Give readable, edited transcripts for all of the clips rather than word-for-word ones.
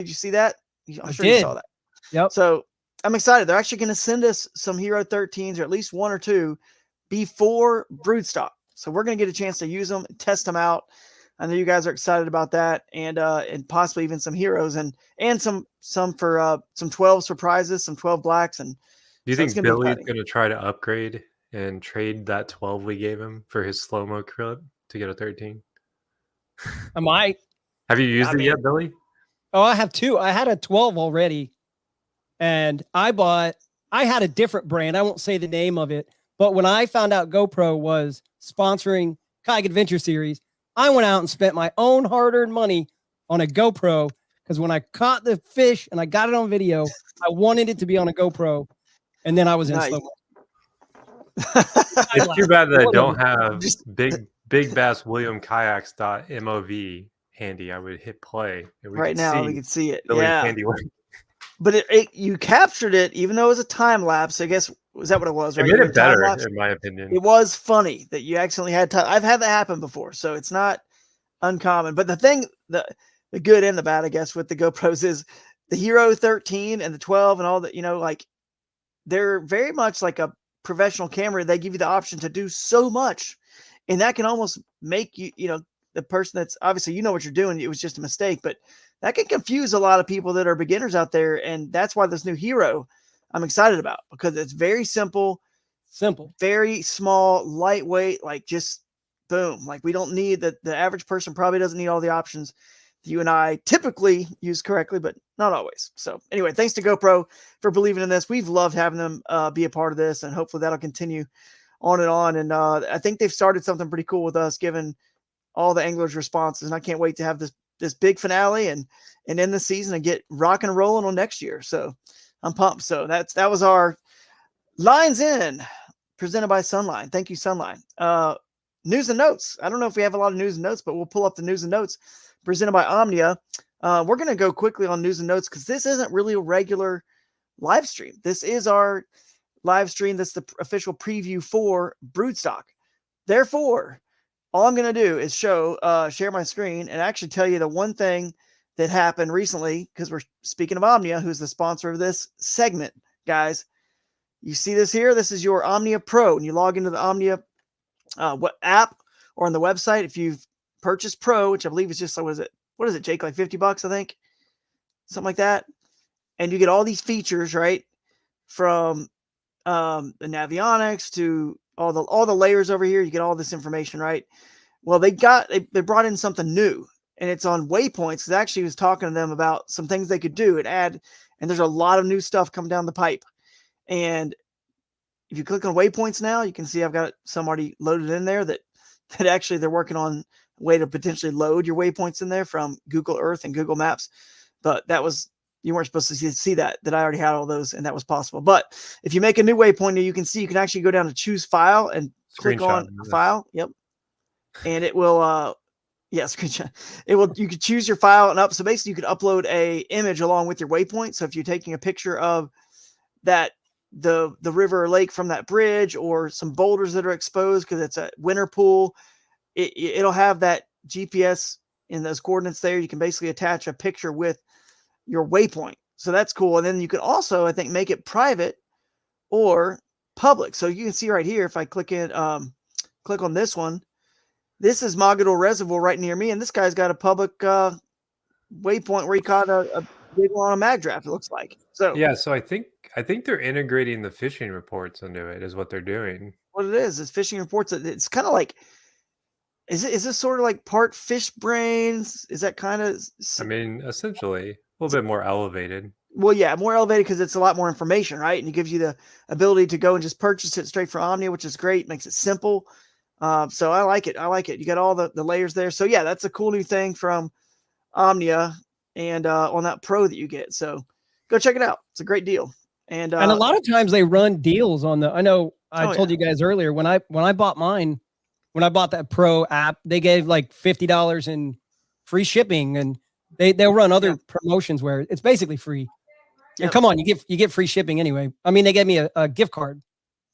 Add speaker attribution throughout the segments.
Speaker 1: Did you see that? I'm sure
Speaker 2: you
Speaker 1: saw that.
Speaker 2: Yep.
Speaker 1: So I'm excited. They're actually going to send us some Hero 13s, or at least one or two, before Broodstock. So we're going to get a chance to use them, test them out. I know you guys are excited about that, and possibly even some heroes and some for some 12 surprises, some 12 blacks. And
Speaker 3: do you think Billy's going to try to upgrade and trade that 12 we gave him for his slow-mo clip to get a 13?
Speaker 2: I might.
Speaker 3: Have you used it yet, Billy?
Speaker 2: Oh, I have 2. I had a 12 already, and I had a different brand. I won't say the name of it, but when I found out GoPro was sponsoring Kayak Adventure Series, I went out and spent my own hard-earned money on a GoPro, because when I caught the fish and I got it on video, I wanted it to be on a GoPro, and then I was in slow-mo.
Speaker 3: It's too bad that I don't have Big Bass William Kayaks.mov handy. I would hit play. And
Speaker 1: we can see it.
Speaker 3: Billy's
Speaker 1: yeah.
Speaker 3: handiwork.
Speaker 1: But you captured it, even though it was a time lapse. I guess, was that what it was? Right?
Speaker 3: It made it better, in my opinion.
Speaker 1: It was funny that you accidentally had time. I've had that happen before, so it's not uncommon. But the thing, the good and the bad, I guess, with the GoPros is the Hero 13 and the 12 and all that. Like, they're very much like a professional camera. They give you the option to do so much, and that can almost make you, the person that's obviously what you're doing. It was just a mistake, but that can confuse a lot of people that are beginners out there. And that's why this new Hero I'm excited about, because it's very simple, very small, lightweight, like just boom. Like, we don't need the average person probably doesn't need all the options that you and I typically use correctly, but not always. So anyway, thanks to GoPro for believing in this. We've loved having them be a part of this, and hopefully that'll continue on and on. And I think they've started something pretty cool with us, given all the anglers' responses. And I can't wait to have this big finale and end the season and get rocking and rolling on next year. So I'm pumped. So that was our Lines In, presented by Sunline. Thank you, Sunline. News and notes. I don't know if we have a lot of news and notes, but we'll pull up the news and notes presented by Omnia. We're going to go quickly on news and notes, because this isn't really a regular live stream. This is our live stream. That's the official preview for Broodstock. Therefore, all I'm going to do is share my screen and actually tell you the one thing that happened recently, because we're speaking of Omnia, who's the sponsor of this segment, guys. You see this here? This is your Omnia Pro, and you log into the Omnia app or on the website. If you've purchased Pro, which I believe is just, what is it, Jake? Like $50, I think, something like that. And you get all these features, right? From the Navionics to all the layers over here. You get all this information, right? Well, they brought in something new, and it's on waypoints. Because actually was talking to them about some things they could do and add, and there's a lot of new stuff coming down the pipe. And if you click on waypoints now, you can see I've got some already loaded in there that actually they're working on a way to potentially load your waypoints in there from Google Earth and Google Maps. But you weren't supposed to see that I already had all those, and that was possible. But if you make a new waypoint, you can see you can actually go down to choose file and click on file. Yep. And it will, screenshot. You could choose your file and up. So basically you could upload a image along with your waypoint. So if you're taking a picture of that, the river or lake from that bridge, or some boulders that are exposed because it's a winter pool, it'll have that GPS in those coordinates there. You can basically attach a picture with your waypoint. So that's cool. And then you can also, I think, make it private or public. So you can see right here, if I click on this one, this is Mogador Reservoir right near me. And this guy's got a public waypoint where he caught a big one on a mag draft, it looks like. So
Speaker 3: yeah, so I think they're integrating the fishing reports into it, is what they're doing.
Speaker 1: What it is fishing reports. It's kind of like, is this sort of like part fish brains? Is that kind of?
Speaker 3: I mean, essentially, a little bit more elevated.
Speaker 1: Well, yeah, more elevated because it's a lot more information, right? And it gives you the ability to go and just purchase it straight from Omnia, which is great. Makes it simple. So I like it. You got all the layers there. So yeah, that's a cool new thing from Omnia, and on that Pro that you get. So go check it out. It's a great deal. And
Speaker 2: a lot of times they run deals on I know I told you guys earlier, when I bought mine, when I bought that Pro app, they gave like $50 in free shipping, and they'll run other promotions where it's basically free. Yep. And come on, you get free shipping anyway. I mean, they gave me a gift card,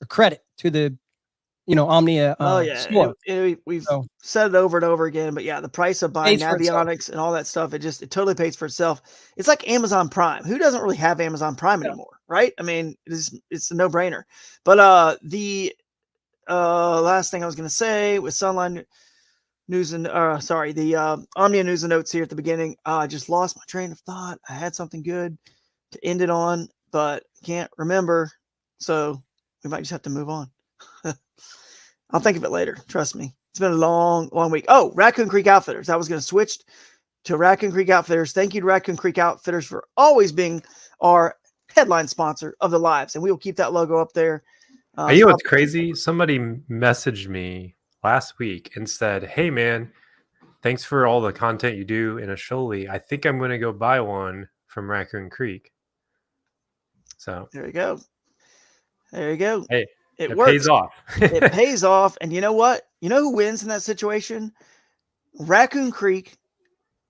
Speaker 2: a credit to the Omnia
Speaker 1: Oh yeah,
Speaker 2: store.
Speaker 1: we've
Speaker 2: So
Speaker 1: said it over and over again, but yeah, the price of buying
Speaker 2: pays for itself.
Speaker 1: Navionics and all that stuff, it totally pays for itself. It's like Amazon Prime. Who doesn't really have Amazon Prime
Speaker 2: Yeah.
Speaker 1: anymore, right? I mean, it's a no brainer. But the last thing I was gonna say with Sunline News and the Omnia News and Notes here at the beginning. I just lost my train of thought. I had something good to end it on, but can't remember. So we might just have to move on. I'll think of it later. Trust me. It's been a long, long week. Oh, Raccoon Creek Outfitters. I was going to switch to Raccoon Creek Outfitters. Thank you to Raccoon Creek Outfitters for always being our headline sponsor of the lives. And we will keep that logo up there.
Speaker 3: You know what's crazy? Somebody messaged me last week and said, "Hey, man, thanks for all the content you do in Asholi. I think I'm going to go buy one from Raccoon Creek." So
Speaker 1: there you go. There you go.
Speaker 3: Hey,
Speaker 1: it
Speaker 3: it
Speaker 1: works.
Speaker 3: pays off.
Speaker 1: It pays off. And you know what? You know who wins in that situation? Raccoon Creek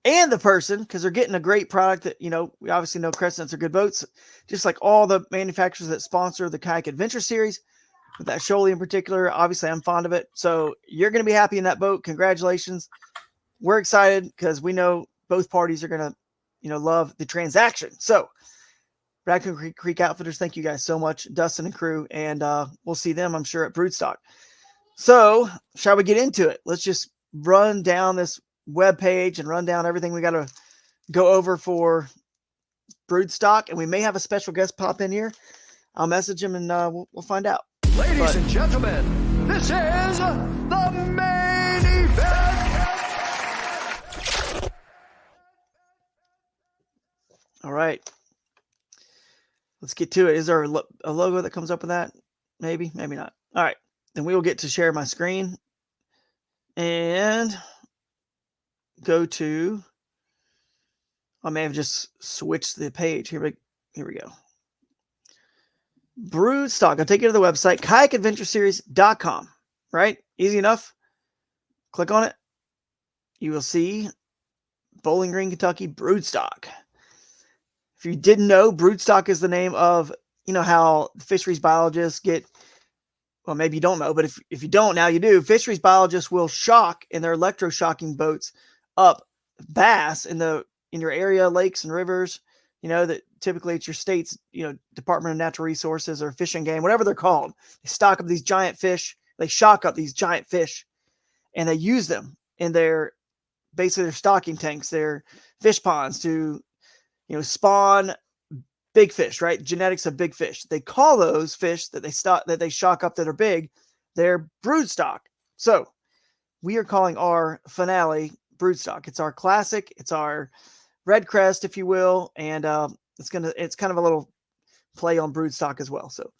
Speaker 1: and the person, because they're getting a great product that, we obviously know Crescents are good boats, just like all the manufacturers that sponsor the Kayak Adventure Series, with that Shoaly in particular. Obviously, I'm fond of it. So you're going to be happy in that boat. Congratulations. We're excited because we know both parties are going to, love the transaction. So Raccoon Creek Outfitters, thank you guys so much, Dustin and crew, and we'll see them, I'm sure, at Broodstock. So shall we get into it? Let's just run down this web page and run down everything we got to go over for Broodstock, and we may have a special guest pop in here. I'll message him and we'll find out.
Speaker 4: Ladies and gentlemen, this is the main event.
Speaker 1: All right. Let's get to it. Is there a logo that comes up with that? Maybe, maybe not. All right. Then we will get to share my screen and go to, I may have just switched the page. Here we go. Broodstock. I'll take you to the website, kayakadventureseries.com, right? Easy enough. Click on it. You will see Bowling Green, Kentucky, Broodstock. If you didn't know, Broodstock is the name of, how fisheries biologists get, well, maybe you don't know, but if you don't, now you do. Fisheries biologists will shock in their electroshocking boats up bass in your area, lakes and rivers, that typically it's your state's, Department of Natural Resources or Fish and Game, whatever they're called. They stock up these giant fish. They shock up these giant fish and they use them in basically their stocking tanks, their fish ponds to, spawn big fish, right? Genetics of big fish. They call those fish that they shock up that are big, they're broodstock. So we are calling our finale Broodstock. It's our classic. It's our red crest, if you will, and it's kind of a little play on Broodstock as well. So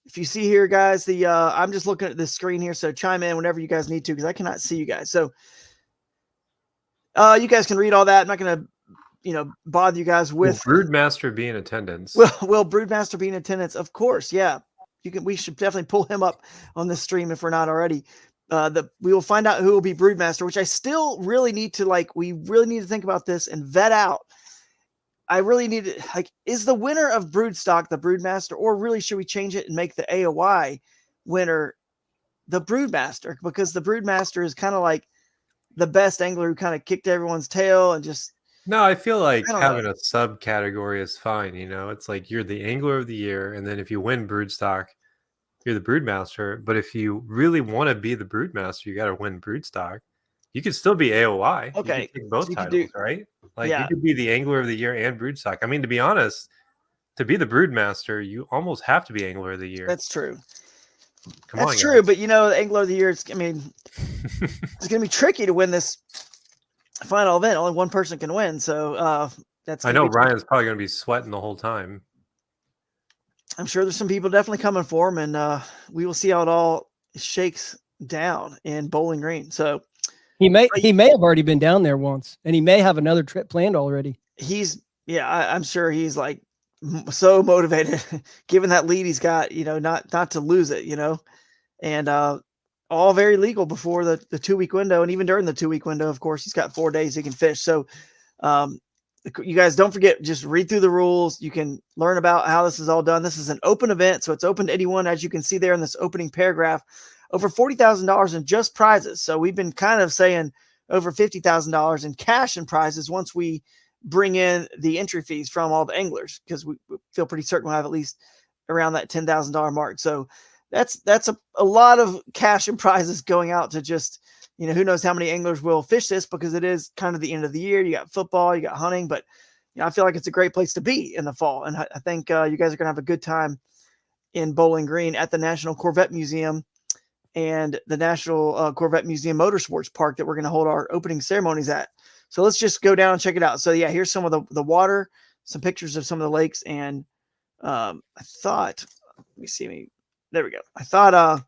Speaker 1: if you see here, guys, I'm just looking at this screen here, so chime in whenever you guys need to because I cannot see you guys. So you guys can read all that. I'm not going to bother you guys with
Speaker 3: Broodmaster be in attendance.
Speaker 1: Will Broodmaster be in attendance? Of course, yeah. We should definitely pull him up on the stream if we're not already. We will find out who will be Broodmaster, which I still really need to we really need to think about this and vet out. I really need to is the winner of Broodstock the Broodmaster, or really should we change it and make the AOY winner the Broodmaster? Because the Broodmaster is kind of like the best angler who kind of kicked everyone's tail and just.
Speaker 3: No, I feel like having a subcategory is fine. It's like you're the angler of the year, and then if you win Broodstock, you're the Broodmaster. But if you really want to be the Broodmaster, you got to win Broodstock. You could still be AOY.
Speaker 1: Okay,
Speaker 3: you could take both titles, right? You could be the angler of the year and Broodstock. I mean, to be honest, to be the Broodmaster, you almost have to be angler of the year.
Speaker 1: That's true.
Speaker 3: That's
Speaker 1: true, but the angler of the year. It's going to be tricky to win this final event. Only one person can win, so that's.
Speaker 3: I know Ryan's probably going to be sweating the whole time.
Speaker 1: I'm sure there's some people definitely coming for him, and we will see how it all shakes down in Bowling Green. So
Speaker 2: he may have already been down there once, and he may have another trip planned already.
Speaker 1: I'm sure he's so motivated, given that lead he's got. Not to lose it. And all very legal before the 2-week window. And even during the 2-week window, of course, he's got 4 days he can fish. So you guys don't forget, just read through the rules. You can learn about how this is all done. This is an open event, so it's open to anyone. As you can see there in this opening paragraph over $40,000 in just prizes. So we've been kind of saying over $50,000 in cash and prizes once we bring in the entry fees from all the anglers, because we feel pretty certain we'll have at least around that $10,000 mark. So that's a lot of cash and prizes going out to just, who knows how many anglers will fish this, because it is kind of the end of the year. You got football, you got hunting, but I feel like it's a great place to be in the fall. And I think you guys are going to have a good time in Bowling Green at the National Corvette Museum and the National Corvette Museum Motorsports Park that we're going to hold our opening ceremonies at. So let's just go down and check it out. So yeah, here's some of the water, some pictures of some of the lakes. And I thought, let me see. There we go. I thought I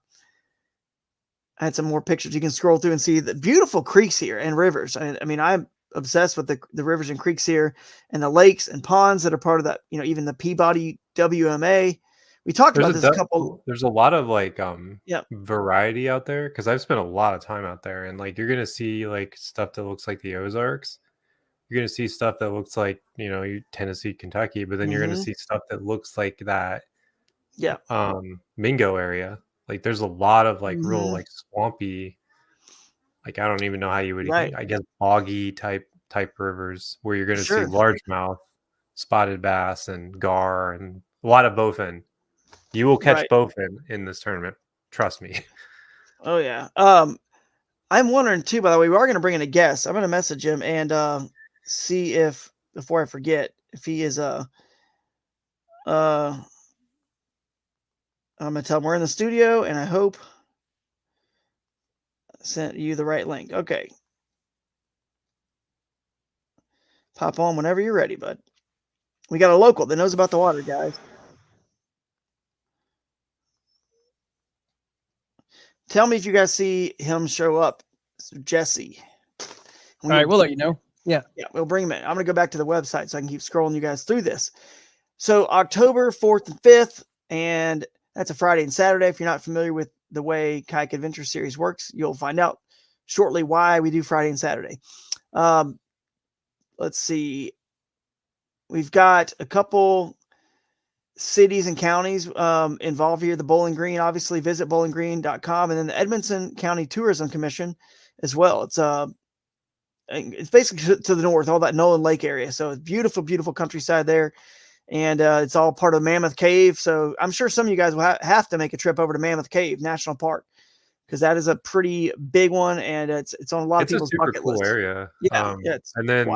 Speaker 1: had some more pictures. You can scroll through and see the beautiful creeks here and rivers. I mean, I'm obsessed with the rivers and creeks here and the lakes and ponds that are part of that, even the Peabody WMA. We talked about this a couple.
Speaker 3: There's a lot of variety out there, because I've spent a lot of time out there, and you're gonna see stuff that looks like the Ozarks. You're gonna see stuff that looks like Tennessee, Kentucky, but then you're gonna see stuff that looks like that Mingo area. There's a lot of real swampy, I don't even know how you would I guess boggy type rivers where you're gonna see largemouth, spotted bass, and gar, and a lot of bowfin. You will catch bowfin in this tournament. Trust me.
Speaker 1: Oh yeah. I'm wondering too, by the way, we are going to bring in a guest. I'm going to message him and see if, before I forget, if he is I'm going to tell him we're in the studio, and I hope I sent you the right link. Okay. Pop on whenever you're ready, bud. We got a local that knows about the water, guys. Tell me if you guys see him show up. Jesse.
Speaker 2: All right, we'll let you know. Yeah,
Speaker 1: we'll bring him in. I'm going to go back to the website so I can keep scrolling you guys through this. So October 4th and 5th, and that's a Friday and Saturday. If you're not familiar with the way Kayak Adventure Series works, you'll find out shortly why we do Friday and Saturday. Let's see. We've got a couple cities and counties involved here. The Bowling Green, obviously, visit bowlinggreen.com, and then the Edmonson County Tourism Commission as well. It's basically to the north, all that Nolan Lake area. So it's beautiful, beautiful countryside there. And it's all part of Mammoth Cave. So I'm sure some of you guys will have to make a trip over to Mammoth Cave National Park, because that is a pretty big one, and it's on a lot of people's bucket lists.
Speaker 3: It's a super cool area.
Speaker 1: Yeah,
Speaker 3: and then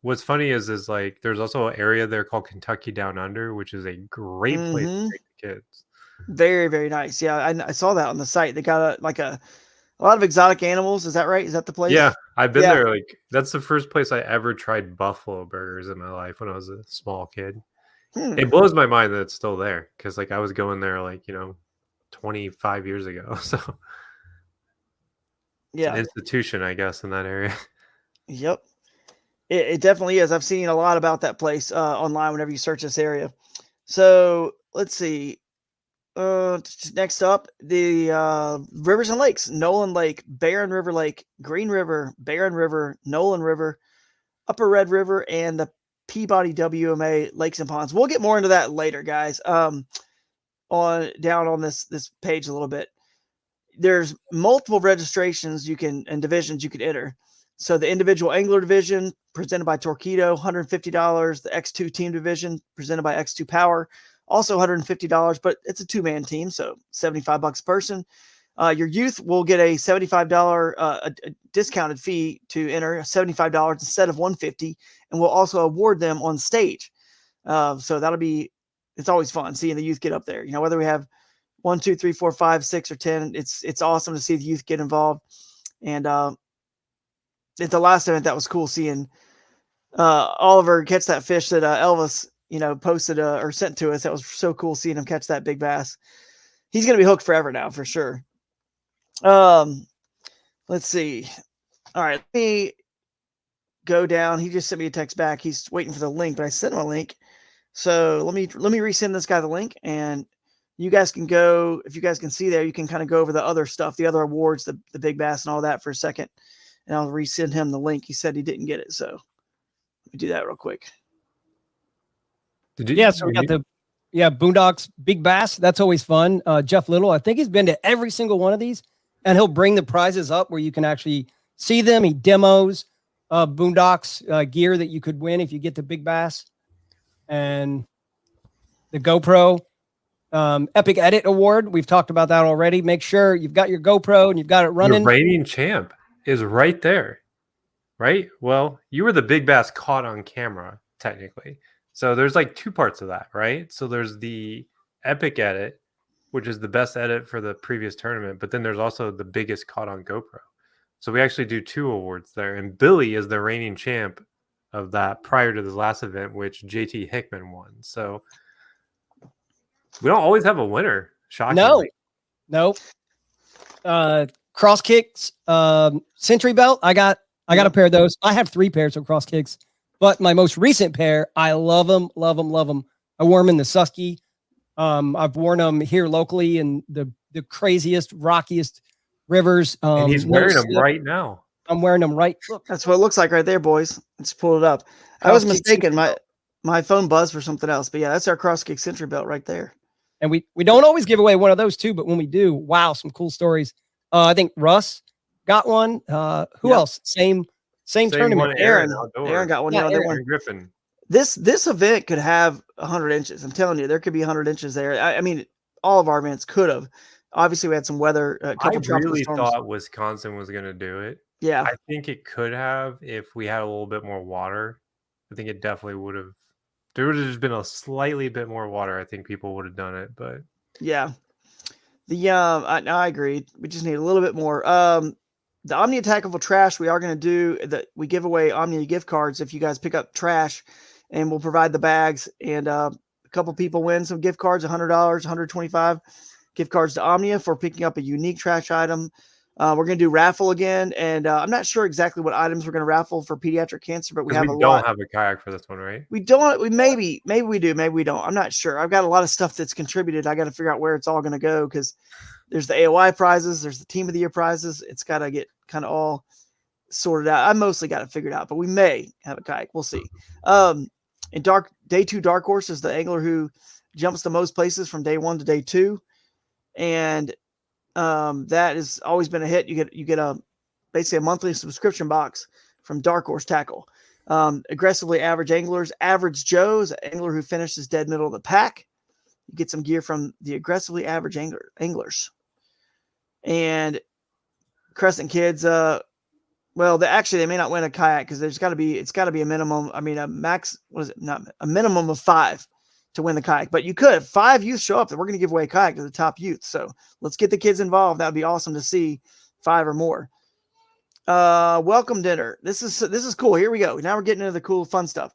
Speaker 3: what's funny is there's also an area there called Kentucky Down Under, which is a great place to take the kids.
Speaker 1: Very, very nice. Yeah, I saw that on the site. They got a lot of exotic animals. Is that right? Is that the place?
Speaker 3: Yeah, I've been there. That's the first place I ever tried buffalo burgers in my life when I was a small kid. It blows my mind that it's still there, because I was going there 25 years ago. So it's an institution, I guess, in that area. Yep.
Speaker 1: It definitely is. I've seen a lot about that place online whenever you search this area. So let's see. Next up, the rivers and lakes: Nolan Lake, Barren River Lake, Green River, Barren River, Nolan River, Upper Red River, and the Peabody WMA lakes and ponds. We'll get more into that later, guys. Down on this page a little bit. There's multiple registrations and divisions you can enter. So the individual angler division, presented by Torpedo, $150. The X2 team division, presented by X2 Power, also $150, but it's a two-man team, so $75 a person. Your youth will get a $75 a discounted fee to enter, $75 instead of $150, and we'll also award them on stage. So it's always fun seeing the youth get up there. Whether we have 1, 2, 3, 4, 5, 6, or 10, it's awesome to see the youth get involved. And at the last event, that was cool seeing Oliver catch that fish that Elvis posted or sent to us. That was so cool seeing him catch that big bass. He's going to be hooked forever now for sure. Let's see. All right, let me go down. He just sent me a text back. He's waiting for the link, but I sent him a link. So let me resend this guy the link, and you guys can go. If you guys can see there, you can kind of go over the other stuff, the other awards, the big bass and all that for a second, and I'll resend him the link. He said he didn't get it, so let me do that real quick.
Speaker 2: So we got Boondocks Big Bass. That's always fun. Jeff Little, I think he's been to every single one of these. and he'll bring the prizes up where you can actually see them. He demos Boondocks gear that you could win if you get the big bass, and the GoPro Epic Edit Award. We've talked about that already. Make sure you've got your GoPro and you've got it running.
Speaker 3: The reigning champ is right there, right? Well, you were the big bass caught on camera, technically. So there's like two parts of that, right? So there's the Epic Edit, which is the best edit for the previous tournament, but then there's also the biggest caught on GoPro. So we actually do 2 awards there, and Billy is the reigning champ of that prior to this last event, which JT Hickman won. So we don't always have a winner. Shockingly.
Speaker 2: No. Cross kicks, Century Belt. I got a pair of those. I have 3 pairs of cross kicks, but my most recent pair, I love them. I wore them in the Susky. I've worn them here locally in the craziest, rockiest rivers.
Speaker 3: And he's wearing them right now.
Speaker 2: I'm wearing them right. Look,
Speaker 1: that's what it looks like right there, boys. Let's pull it up. I was mistaken. My phone buzzed for something else, but yeah, that's our cross kick Century Belt right there.
Speaker 2: And we don't always give away one of those too, but when we do, wow, some cool stories. I think Russ got one. Who else? Same tournament.
Speaker 3: One,
Speaker 1: Aaron got one.
Speaker 2: Yeah,
Speaker 3: Aaron Griffin.
Speaker 1: This event could have 100 inches. I'm telling you, there could be 100 inches there. I mean, all of our events could have. Obviously, we had some weather.
Speaker 3: I really thought Wisconsin was going to do it.
Speaker 1: Yeah.
Speaker 3: I think it could have if we had a little bit more water. I think it definitely would have. There would have just been a slightly bit more water. I think people would have done it, but
Speaker 1: yeah. I agree. We just need a little bit more. The Omnia Attackable Trash, we are going to do that. We give away Omnia gift cards if you guys pick up trash, and we'll provide the bags. And a couple people win some gift cards, $100, $125 gift cards to Omnia for picking up a unique trash item. We're going to do raffle again, and I'm not sure exactly what items we're going to raffle for pediatric cancer, but we
Speaker 3: don't have a kayak for this one, right?
Speaker 1: We don't. Maybe we do, maybe we don't. I'm not sure. I've got a lot of stuff that's contributed. I got to figure out where it's all going to go because there's the AOI prizes, there's the Team of the Year prizes. It's got to get kind of all sorted out. I mostly got it figured out, but we may have a kayak. We'll see. And day 2 Dark Horse is the angler who jumps the most places from day 1 to day 2, and that has always been a hit. You get basically a monthly subscription box from Dark Horse Tackle. Aggressively average anglers, Average Joe's an angler who finishes dead middle of the pack. You get some gear from the aggressively average anglers. And Crescent Kids, they may not win a kayak because it's got to be a minimum. I mean, a max, a minimum of 5 to win the kayak, but you could 5 youth show up that we're going to give away a kayak to the top youth. So let's get the kids involved. That would be awesome to see 5 or more. Welcome dinner. This is cool. Here we go. Now we're getting into the cool, fun stuff.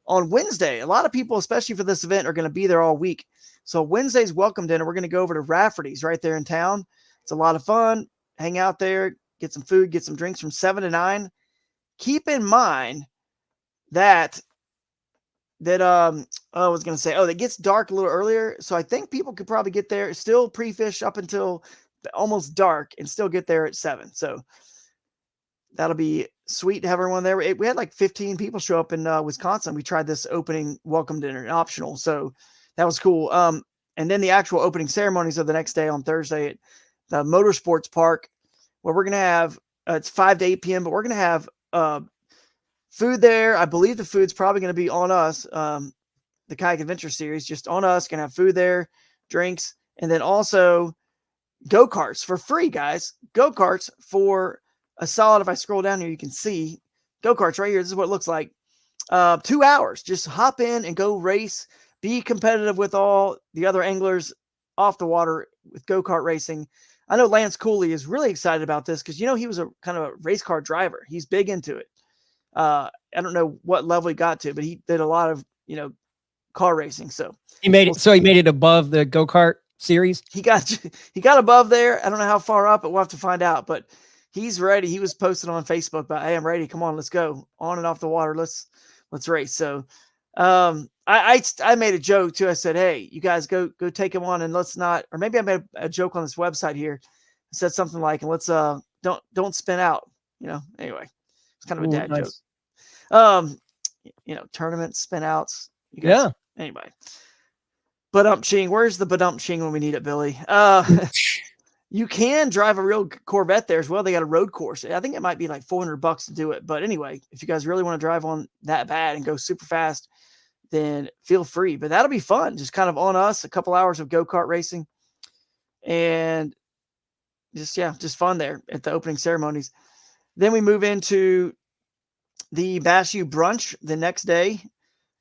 Speaker 1: On Wednesday, a lot of people, especially for this event, are going to be there all week. So Wednesday's welcome dinner, we're going to go over to Rafferty's right there in town. It's a lot of fun. Hang out there, get some food, get some drinks from 7 to 9. Keep in mind that it gets dark a little earlier. So I think people could probably get there, still pre-fish up until almost dark and still get there at 7. So that'll be sweet to have everyone there. We had like 15 people show up in Wisconsin. We tried this opening welcome dinner, optional. So that was cool. And then the actual opening ceremonies of the next day on Thursday at the Motorsports Park, where we're going to have, it's 5 to 8 p.m., but we're going to have food there. I believe the food's probably going to be on us. The Kayak Adventure Series, just on us, going to have food there, drinks, and then also go-karts for free, guys. Go-karts for a solid, if I scroll down here, you can see go-karts right here. This is what it looks like. 2 hours. Just hop in and go race. Be competitive with all the other anglers off the water with go-kart racing. I know Lance Cooley is really excited about this because, he was a kind of a race car driver. He's big into it. I don't know what level he got to, but he did a lot of, car racing. So
Speaker 2: he made it. So he made it above the go-kart series.
Speaker 1: He got above there. I don't know how far up, but we'll have to find out. But he's ready. He was posting on Facebook about, "Hey, I'm ready. Come on, let's go on and off the water. Let's race." So I made a joke too. I said, "Hey, you guys go take him on, and let's not." Or maybe I made a joke on this website here. I said something like, "And let's don't spin out." Anyway, it's kind of a dad joke. Tournament spin outs.
Speaker 2: Yeah.
Speaker 1: Anyway, ching. Where's the ching when we need it, Billy? You can drive a real Corvette there as well. They got a road course. I think it might be like $400 to do it. But anyway, if you guys really want to drive on that bad and go super fast, then feel free. But that'll be fun. Just kind of on us, a couple hours of go-kart racing. And just fun there at the opening ceremonies. Then we move into the Bash U brunch the next day.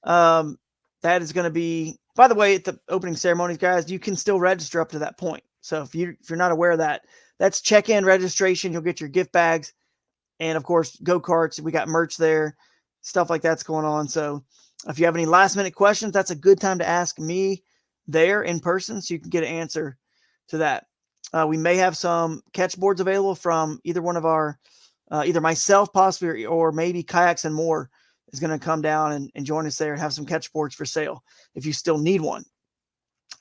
Speaker 1: That is going to be, by the way, at the opening ceremonies, guys, you can still register up to that point. So if you're not aware of that, that's check-in registration. You'll get your gift bags and, of course, go-karts. We got merch there, stuff like that's going on. So if you have any last-minute questions, that's a good time to ask me there in person so you can get an answer to that. We may have some catch boards available from either one of our, either myself possibly or maybe Kayaks and More is going to come down and join us there and have some catch boards for sale if you still need one.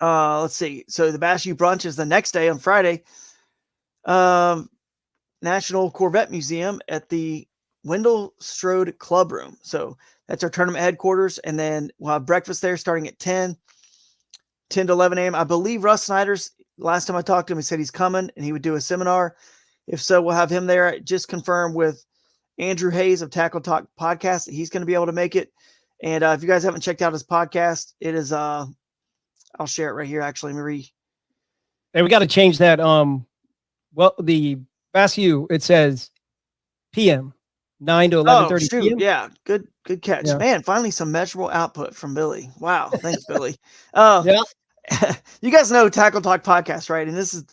Speaker 1: Let's see. So the Bash U brunch is the next day on Friday. National Corvette Museum at the Wendell Strode Club Room. So that's our tournament headquarters. And then we'll have breakfast there starting at 10 to 11 a.m. I believe Russ Snyder's, last time I talked to him, he said he's coming and he would do a seminar. If so, we'll have him there. Just confirmed with Andrew Hayes of Tackle Talk Podcast that he's going to be able to make it. And if you guys haven't checked out his podcast, it is, I'll share it right here, actually, Marie.
Speaker 2: And we got to change that. Well, the Bash U, it says PM, 9 to 11:30 p.m.
Speaker 1: Yeah, good catch.
Speaker 2: Yeah.
Speaker 1: Man, finally some measurable output from Billy. Wow, thanks, Billy. Yeah. You guys know Tackle Talk Podcast, right? And this is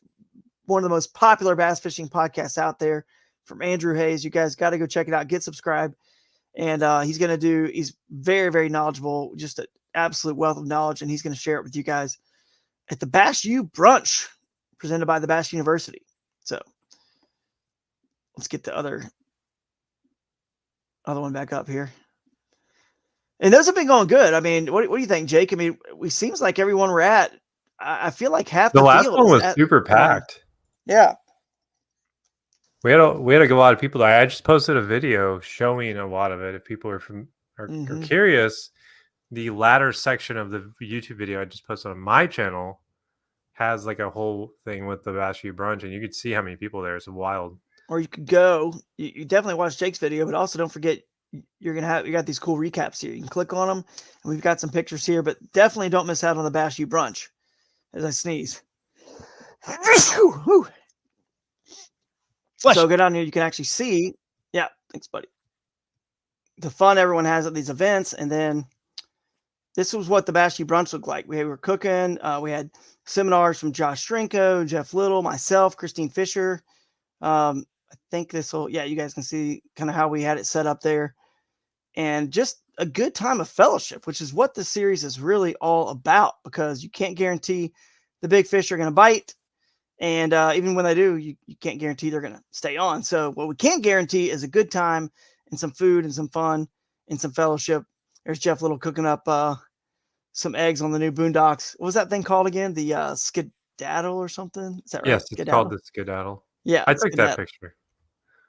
Speaker 1: one of the most popular bass fishing podcasts out there from Andrew Hayes. You guys got to go check it out. Get subscribed. And he's very, very knowledgeable, just an absolute wealth of knowledge. And he's going to share it with you guys at the Bash U brunch presented by the Bash University. So let's get the other one back up here. And those have been going good. I mean, what do you think, Jake? I mean, it seems like everyone we're at, I feel like half the
Speaker 3: last
Speaker 1: field
Speaker 3: one was super packed.
Speaker 1: Yeah.
Speaker 3: We had a lot of people. I just posted a video showing a lot of it. If people are curious, the latter section of the YouTube video I just posted on my channel has like a whole thing with the Bash U brunch, and you could see how many people there. It's wild.
Speaker 1: Or you could go. You definitely watch Jake's video, but also don't forget you got these cool recaps here. You can click on them, and we've got some pictures here. But definitely don't miss out on the Bash U brunch. As I sneeze. So go down here. You can actually see. Yeah, thanks, buddy. The fun everyone has at these events, and then this was what the Bash U brunch looked like. We were cooking. We had seminars from Josh Strinko, Jeff Little, myself, Christine Fisher. I think you guys can see kind of how we had it set up there, and just a good time of fellowship, which is what this series is really all about, because you can't guarantee the big fish are going to bite. And even when they do, you can't guarantee they're going to stay on. So what we can guarantee is a good time and some food and some fun and some fellowship. There's Jeff Little cooking up some eggs on the new Boondocks. What was that thing called again? The skedaddle or something? Is that right?
Speaker 3: Yes, it's called the skedaddle.
Speaker 1: Yeah.
Speaker 3: I took that picture.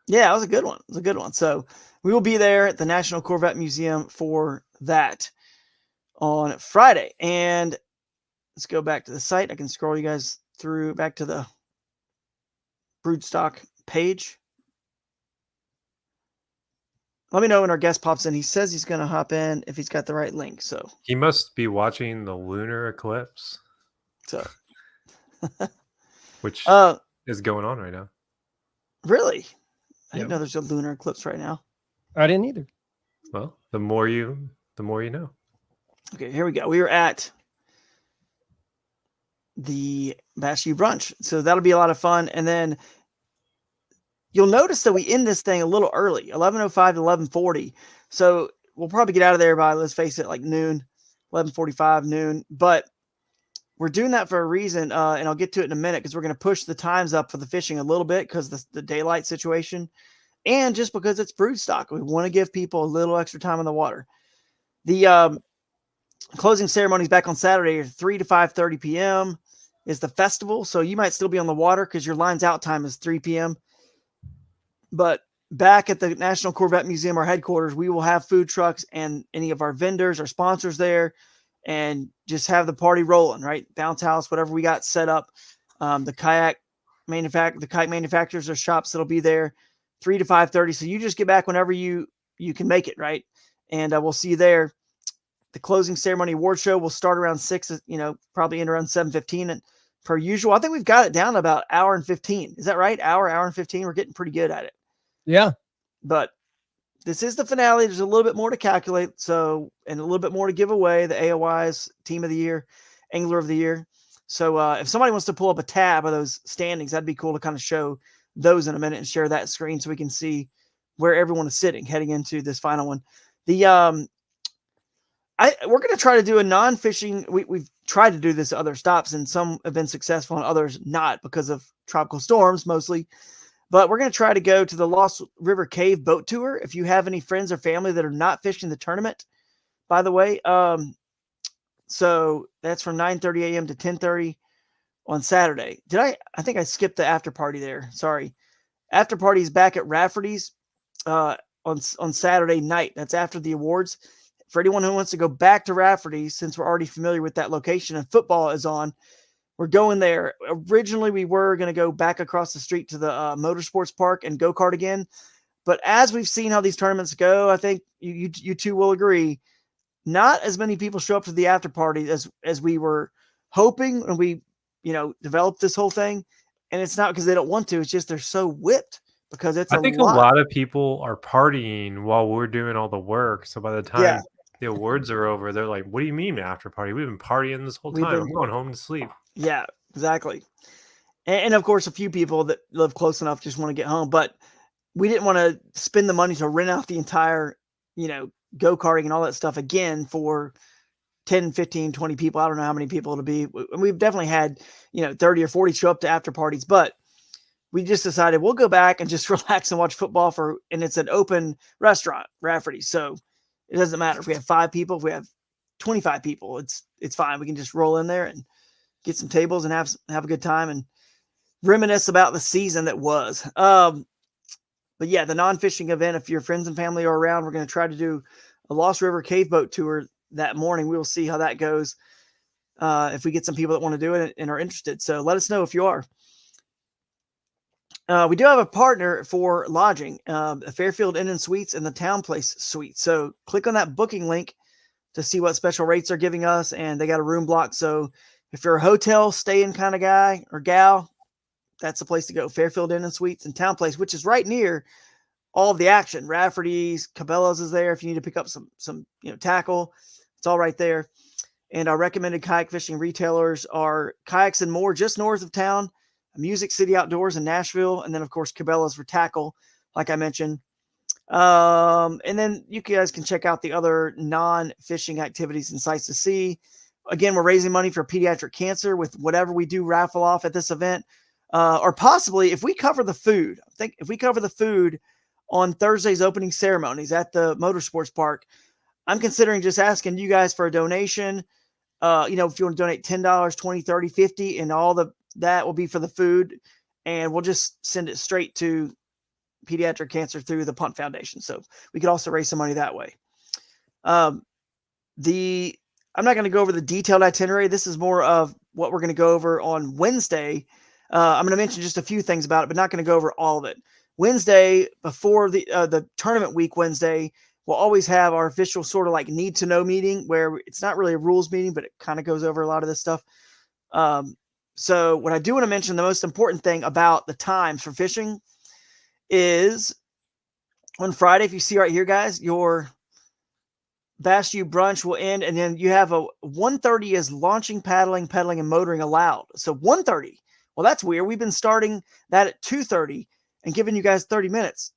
Speaker 1: Yeah, it was a good one. It was a good one. So we will be there at the National Corvette Museum for that on Friday. And let's go back to the site. I can scroll you guys through back to the Broodstock page. Let me know when our guest pops in. He says he's going to hop in if he's got the right link. So
Speaker 3: he must be watching the lunar eclipse.
Speaker 1: So,
Speaker 3: which is going on right now.
Speaker 1: Really? I didn't know there's a lunar eclipse right now.
Speaker 2: I didn't either.
Speaker 3: Well, the more you know.
Speaker 1: Okay, here we go. We were at the Bash U brunch. So that'll be a lot of fun. And then you'll notice that we end this thing a little early, 11:05 to 11:40. So we'll probably get out of there by, let's face it, like noon, 11:45, noon. But we're doing that for a reason, and I'll get to it in a minute, because we're going to push the times up for the fishing a little bit because the daylight situation, and just because it's Broodstock. We want to give people a little extra time on the water. The closing ceremonies back on Saturday are 3 to 5:30 p.m. is the festival, so you might still be on the water because your lines out time is 3 p.m. But back at the National Corvette Museum, our headquarters, we will have food trucks and any of our vendors or sponsors there, and just have the party rolling, right? Bounce house, whatever we got set up. The kayak the kite manufacturers or shops that'll be there 3 to 5:30. So you just get back whenever you can make it, right? And we'll see you there. The closing ceremony award show will start around 6, probably end around 7:15. And per usual, I think we've got it down to about hour and 15. Is that right? Hour and 15. We're getting pretty good at it.
Speaker 2: Yeah.
Speaker 1: But this is the finale. There's a little bit more to calculate. So, and a little bit more to give away. The AOY's Team of the Year, Angler of the Year. So if somebody wants to pull up a tab of those standings, that'd be cool to kind of show those in a minute and share that screen so we can see where everyone is sitting heading into this final one. We're going to try to do a non-fishing. We've tried to do this at other stops, and some have been successful and others not because of tropical storms mostly. But we're going to try to go to the Lost River Cave boat tour. If you have any friends or family that are not fishing the tournament, by the way, so that's from 9:30 a.m. to 10:30 on Saturday. I think I skipped the after party there. Sorry. After party is back at Rafferty's on Saturday night. That's after the awards. For anyone who wants to go back to Rafferty's, since we're already familiar with that location and football is on, we're going there. Originally, we were going to go back across the street to the motorsports park and go-kart again. But as we've seen how these tournaments go, I think you two will agree, not as many people show up to the after party as we were hoping when we, developed this whole thing. And it's not because they don't want to. It's just they're so whipped because it's
Speaker 3: I think a lot of people are partying while we're doing all the work. So by the time the awards are over, they're like, what do you mean after party? We've been partying this whole time. I'm going home to sleep.
Speaker 1: Yeah, exactly. And of course, a few people that live close enough just want to get home. But we didn't want to spend the money to rent out the entire, go-karting and all that stuff again for 10, 15, 20 people. I don't know how many people it'll be. We've definitely had, 30 or 40 show up to after parties, but we just decided we'll go back and just relax and watch football and it's an open restaurant, Rafferty. So it doesn't matter if we have 5 people, if we have 25 people, it's fine. We can just roll in there and get some tables and have a good time and reminisce about the season that was. But yeah, the non-fishing event, if your friends and family are around, we're going to try to do a Lost River Cave boat tour that morning. We'll see how that goes. If we get some people that want to do it and are interested. So let us know if you are. We do have a partner for lodging, the Fairfield Inn and Suites and the Town Place Suite. So click on that booking link to see what special rates they're giving us. And they got a room block. So if you're a hotel staying kind of guy or gal, that's the place to go. Fairfield Inn and Suites and Town Place, which is right near all of the action. Rafferty's, Cabela's is there. If you need to pick up some tackle, it's all right there. And our recommended kayak fishing retailers are Kayaks and More, just north of town, Music City Outdoors in Nashville, and then of course Cabela's for tackle, like I mentioned. And then you guys can check out the other non-fishing activities and sites to see. Again, we're raising money for pediatric cancer with whatever we do raffle off at this event. Or possibly if we cover the food, I think if we cover the food on Thursday's opening ceremonies at the motorsports park, I'm considering just asking you guys for a donation. If you want to donate $10, $20, $30, $50, and all that will be for the food. And we'll just send it straight to pediatric cancer through the Punt Foundation. So we could also raise some money that way. I'm not going to go over the detailed itinerary. This is more of what we're going to go over on Wednesday. I'm going to mention just a few things about it, but not going to go over all of it. Wednesday, before the tournament week Wednesday, we'll always have our official sort of like need to know meeting where it's not really a rules meeting, but it kind of goes over a lot of this stuff. So what I do want to mention, the most important thing about the times for fishing is on Friday, if you see right here, guys, your Bass U brunch will end, and then you have a 1:30 is launching, paddling, pedaling, and motoring allowed. So 1:30. Well, that's weird. We've been starting that at 2:30 and giving you guys 30 minutes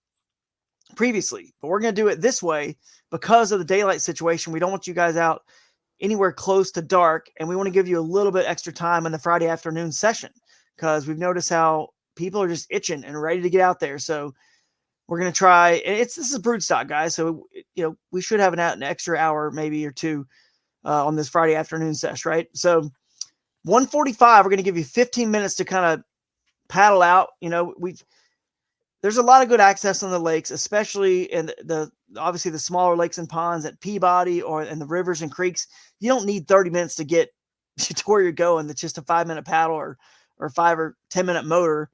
Speaker 1: previously, but we're going to do it this way because of the daylight situation. We don't want you guys out anywhere close to dark, and we want to give you a little bit extra time in the Friday afternoon session because we've noticed how people are just itching and ready to get out there. So we're going to try, and this is Broodstock, guys. So, we should have an extra hour, maybe or two on this Friday afternoon session, right? So 1:45, we're going to give you 15 minutes to kind of paddle out. There's a lot of good access on the lakes, especially in obviously the smaller lakes and ponds at Peabody or in the rivers and creeks. You don't need 30 minutes to get to where you're going. That's just a 5-minute paddle or 5 or 10 minute motor.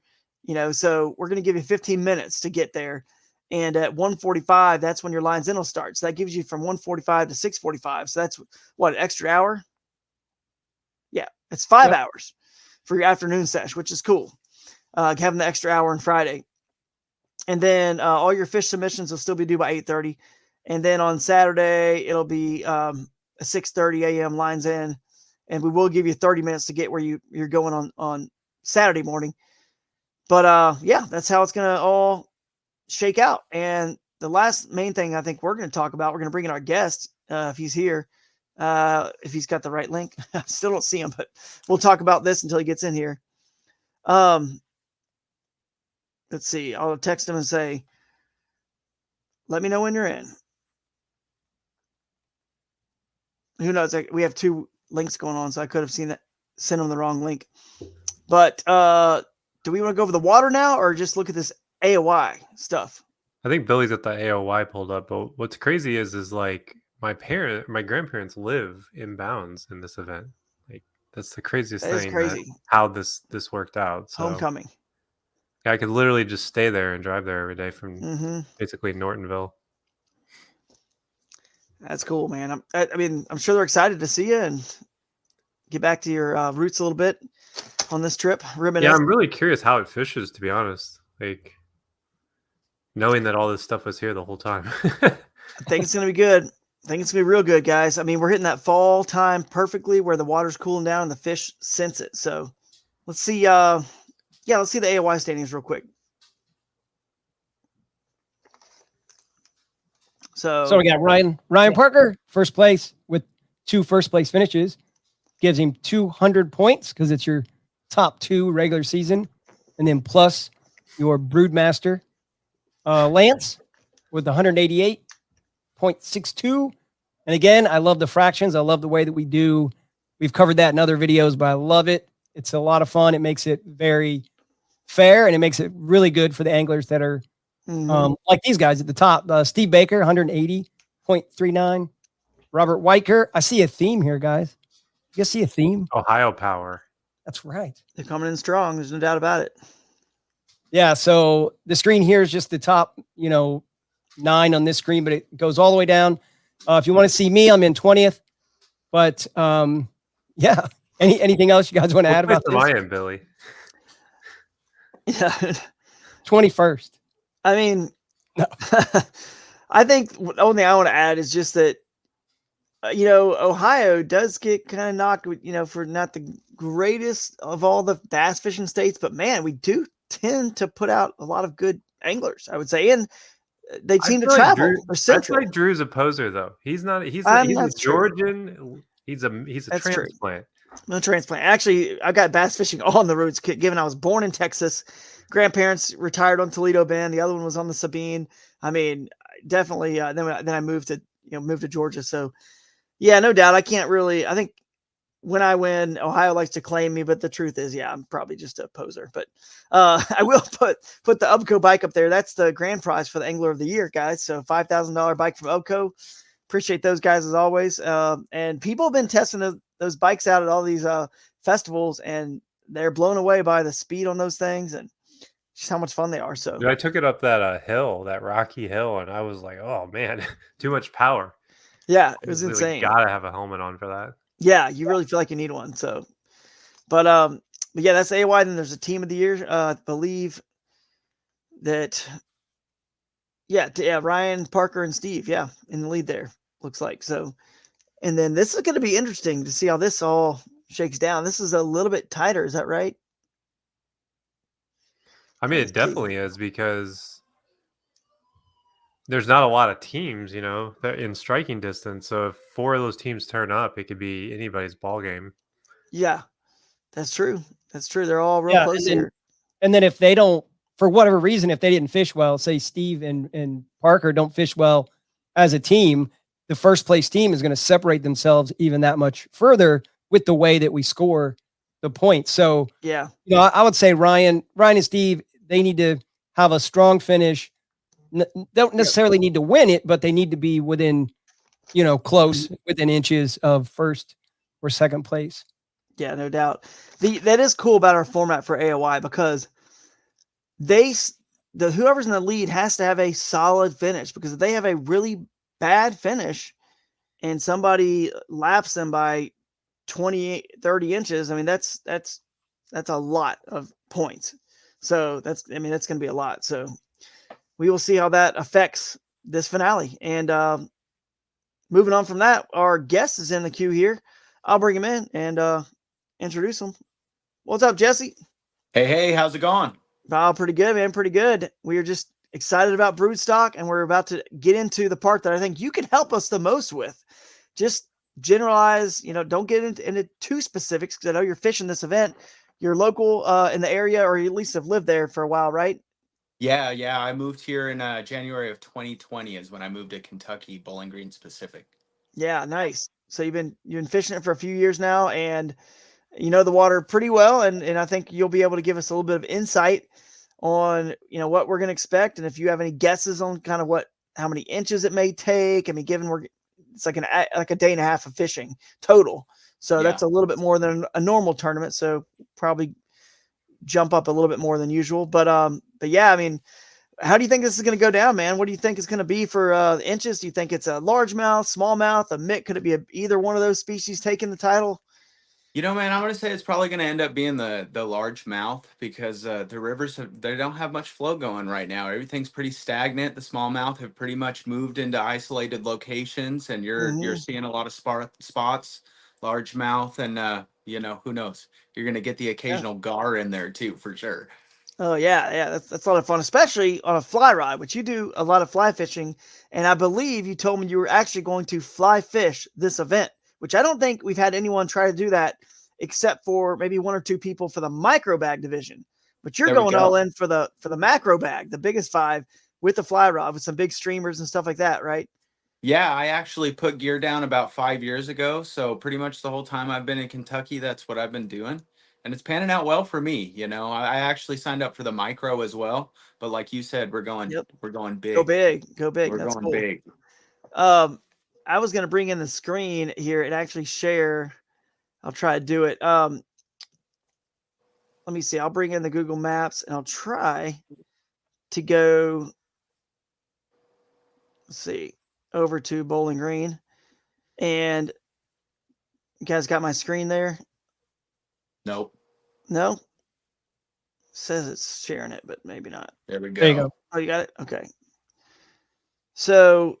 Speaker 1: So we're going to give you 15 minutes to get there. And at 1:45, that's when your lines in will start. So that gives you from 1:45 to 6:45. So that's what, an extra hour? Yeah, it's 5 hours for your afternoon sesh, which is cool. Having the extra hour on Friday. And then all your fish submissions will still be due by 8:30. And then on Saturday, it'll be 6:30 a.m. lines in. And we will give you 30 minutes to get where you're going on Saturday morning. But yeah, that's how it's going to all shake out. And the last main thing I think we're going to talk about, we're going to bring in our guest if he's here, if he's got the right link. I still don't see him, but we'll talk about this until he gets in here. Let's see. I'll text him and say, let me know when you're in. Who knows? We have 2 links going on, so I could have sent him the wrong link. But do we want to go over the water now or just look at this AOI stuff?
Speaker 3: I think Billy's got the AOI pulled up, but what's crazy is like my grandparents live in bounds in this event. Like that's the craziest thing. It's crazy how this worked out. So,
Speaker 1: homecoming.
Speaker 3: I could literally just stay there and drive there every day from basically Nortonville.
Speaker 1: That's cool, man. I'm sure they're excited to see you and get back to your roots a little bit on this trip.
Speaker 3: Yeah, I'm really curious how it fishes, to be honest. Like knowing that all this stuff was here the whole time.
Speaker 1: I think it's going to be good. I think it's going to be real good, guys. I mean, we're hitting that fall time perfectly where the water's cooling down and the fish sense it. So let's see. Let's see the AOI standings real quick. So
Speaker 2: we got Ryan Parker, first place with 2 first place finishes. Gives him 200 points because it's your top 2 regular season. And then plus your Broodmaster. Lance with 188.62. And again, I love the fractions. I love the way that we've covered that in other videos, but I love it. It's a lot of fun. It makes it very fair, and it makes it really good for the anglers that are like these guys at the top. Steve Baker, 180.39. Robert Weicker. I see a theme here, guys. You guys see a theme?
Speaker 3: Ohio Power.
Speaker 2: That's right.
Speaker 1: They're coming in strong. There's no doubt about it.
Speaker 2: Yeah, so the screen here is just the top, 9 on this screen, but it goes all the way down. If you want to see me, I'm in 20th. But yeah, anything else you guys want to add about this?
Speaker 3: I am, Billy.
Speaker 1: Yeah,
Speaker 2: 21st.
Speaker 1: I mean, no. I think the only thing I want to add is just that, Ohio does get kind of knocked, for not the greatest of all the bass fishing states, but man, we do tend to put out a lot of good anglers, I would say, and they seem to travel.
Speaker 3: I feel like Drew's a poser, though. He's not. He's a Georgian. He's a transplant.
Speaker 1: No transplant. Actually, I got bass fishing on the roots, given I was born in Texas. Grandparents retired on Toledo Bend. The other one was on the Sabine. I mean, definitely. Then I moved to Georgia. So, yeah, no doubt. I think when I win, Ohio likes to claim me, but the truth is, yeah, I'm probably just a poser. But I will put the Ubco bike up there. That's the grand prize for the Angler of the Year, guys. So $5,000 bike from Ubco. Appreciate those guys as always. And people have been testing those bikes out at all these festivals, and they're blown away by the speed on those things and just how much fun they are. So
Speaker 3: I took it up that hill, that rocky hill, and I was like, oh man, too much power.
Speaker 1: Yeah, it was insane.
Speaker 3: Gotta have a helmet on for that.
Speaker 1: Yeah, you really feel like you need one. So, but yeah, that's AY. Then there's a team of the year. I believe that. Yeah, Ryan, Parker, and Steve. Yeah, in the lead there. Looks like so. And then this is going to be interesting to see how this all shakes down. This is a little bit tighter. Is that right?
Speaker 3: I mean, it definitely is because there's not a lot of teams, that in striking distance. So if 4 of those teams turn up, it could be anybody's ball game.
Speaker 1: Yeah, that's true. That's true. They're all real close here.
Speaker 2: And then if they don't, for whatever reason, if they didn't fish well, say Steve and Parker don't fish well as a team, the first place team is going to separate themselves even that much further with the way that we score the points. So,
Speaker 1: yeah,
Speaker 2: I would say Ryan and Steve, they need to have a strong finish. Don't necessarily need to win it, but they need to be within, close within inches of first or second place.
Speaker 1: Yeah, no doubt. That is cool about our format for AOI because whoever's in the lead has to have a solid finish, because if they have a really bad finish and somebody laps them by 20, 30 inches, I mean, that's a lot of points. So that's going to be a lot. So we will see how that affects this finale. And moving on from that, our guest is in the queue here. I'll bring him in and introduce him. What's up, Jesse?
Speaker 5: Hey, how's it going?
Speaker 1: Oh, pretty good, man. Pretty good. We are just excited about Broodstock, and we're about to get into the part that I think you can help us the most with. Just generalize, don't get into too specifics, because I know you're fishing this event. You're local in the area, or you at least have lived there for a while, right?
Speaker 5: Yeah. I moved here in January of 2020 is when I moved to Kentucky, Bowling Green specific.
Speaker 1: Yeah, nice. So you've been fishing it for a few years now, and you know the water pretty well, and I think you'll be able to give us a little bit of insight on what we're going to expect, and if you have any guesses on kind of how many inches it may take. I mean, given it's like a day and a half of fishing total, so that's a little bit more than a normal tournament. So probably jump up a little bit more than usual, but yeah, I mean, how do you think this is going to go down, man? What do you think it's going to be for inches? Do you think it's a largemouth, smallmouth, a mick? Could it be either one of those species taking the title?
Speaker 5: Man, I'm going to say it's probably going to end up being the largemouth, because the rivers they don't have much flow going right now. Everything's pretty stagnant. The smallmouth have pretty much moved into isolated locations, and you're seeing a lot of spots, largemouth, and who knows? You're going to get the occasional gar in there too, for sure.
Speaker 1: Oh yeah, that's a lot of fun, especially on a fly rod, which you do a lot of fly fishing. And I believe you told me you were actually going to fly fish this event, which I don't think we've had anyone try to do that except for maybe one or two people for the micro bag division. But you're going all in for the macro bag, the biggest 5, with the fly rod, with some big streamers and stuff like that, right?
Speaker 5: Yeah, I actually put gear down about 5 years ago. So pretty much the whole time I've been in Kentucky, that's what I've been doing. And it's panning out well for me. I actually signed up for the micro as well. But like you said, we're going big.
Speaker 1: Go big.
Speaker 5: We're
Speaker 1: That's
Speaker 5: going
Speaker 1: cool.
Speaker 5: big.
Speaker 1: I was going to bring in the screen here and actually share. I'll try to do it. Let me see. I'll bring in the Google Maps and I'll try to go, let's see, over to Bowling Green. And you guys got my screen there?
Speaker 5: Nope.
Speaker 1: No? It says it's sharing it, but maybe not.
Speaker 5: There we go.
Speaker 2: There you go.
Speaker 1: Oh, you got it? Okay. So,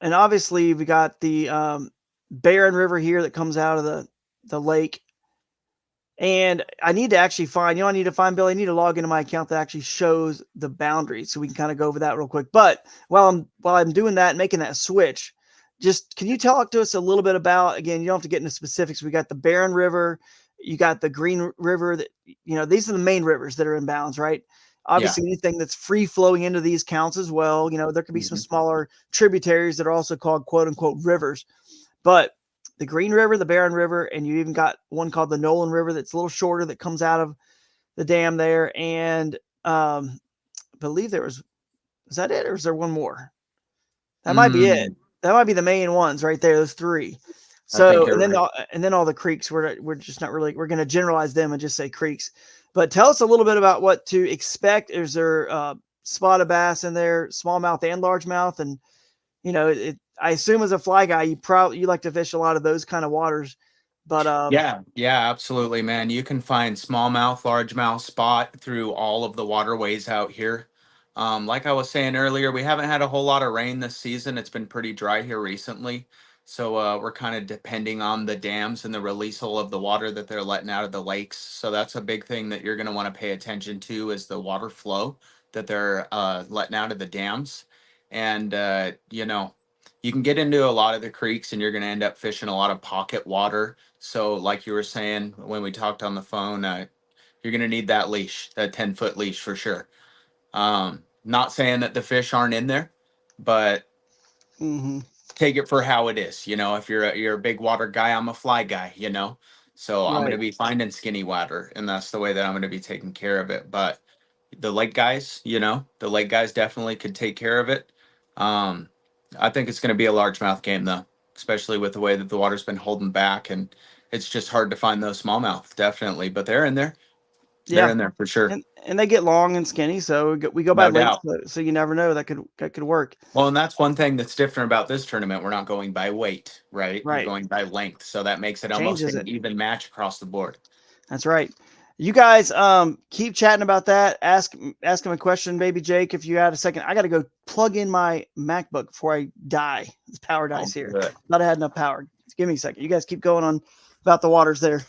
Speaker 1: and obviously we got the Barren River here that comes out of the lake. And I need to actually find, I need to find, Billy, I need to log into my account that actually shows the boundaries, so we can kind of go over that real quick. But while I'm doing that and making that switch, just can you talk to us a little bit about, again, you don't have to get into specifics. We got the Barren River, you got the Green River, that, these are the main rivers that are in bounds, right? Obviously, anything that's free flowing into these counts as well. There could be some smaller tributaries that are also called quote unquote rivers, but the Green River, the Barren River, and you even got one called the Nolan River that's a little shorter that comes out of the dam there. And I believe is that it, or is there one more? That might be it. That might be the main ones right there, those 3. So, and then all the creeks, we're just not really, we're going to generalize them and just say creeks. But tell us a little bit about what to expect. Is there spotted bass in there, smallmouth and largemouth? And, I assume as a fly guy, you like to fish a lot of those kind of waters. But
Speaker 5: yeah, absolutely, man. You can find smallmouth, largemouth, spot through all of the waterways out here. Like I was saying earlier, we haven't had a whole lot of rain this season. It's been pretty dry here recently. So we're kind of depending on the dams and the releasal of the water that they're letting out of the lakes. So that's a big thing that you're going to want to pay attention to, is the water flow that they're letting out of the dams. And, you can get into a lot of the creeks and you're going to end up fishing a lot of pocket water. So like you were saying when we talked on the phone, you're going to need that leash, that 10-foot leash for sure. Not saying that the fish aren't in there, but take it for how it is. If you're a big water guy, I'm a fly guy, so right. I'm going to be finding skinny water, and that's the way that I'm going to be taking care of it. But the lake guys, definitely could take care of it. I think it's going to be a largemouth game, though, especially with the way that the water's been holding back, and it's just hard to find those smallmouth, definitely. But they're in there. They're in there for sure.
Speaker 1: And they get long and skinny, so we go by
Speaker 5: No
Speaker 1: length, so you never know, that could work.
Speaker 5: Well, and that's one thing that's different about this tournament. We're not going by weight, right? You're
Speaker 1: Right.
Speaker 5: going by length, so that makes it almost
Speaker 1: Changes
Speaker 5: an even match across the board.
Speaker 1: That's right. You guys keep chatting about that. Ask him a question, baby Jake, if you had a second. I got to go plug in my MacBook before I die. This power dies here.
Speaker 5: Good.
Speaker 1: Not had enough power. Give me a second. You guys keep going on about the waters there.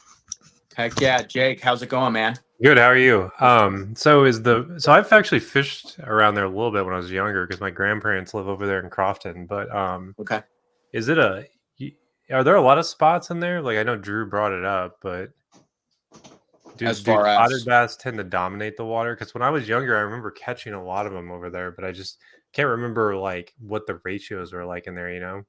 Speaker 5: Heck yeah, Jake, how's it going, man?
Speaker 3: Good. How are you? So I've actually fished around there a little bit when I was younger because my grandparents live over there in Crofton. But
Speaker 5: Okay.
Speaker 3: are there a lot of spots in there? Like I know Drew brought it up, but do spotted bass tend to dominate the water? Because when I was younger, I remember catching a lot of them over there, but I just can't remember like what the ratios were like in there. You know?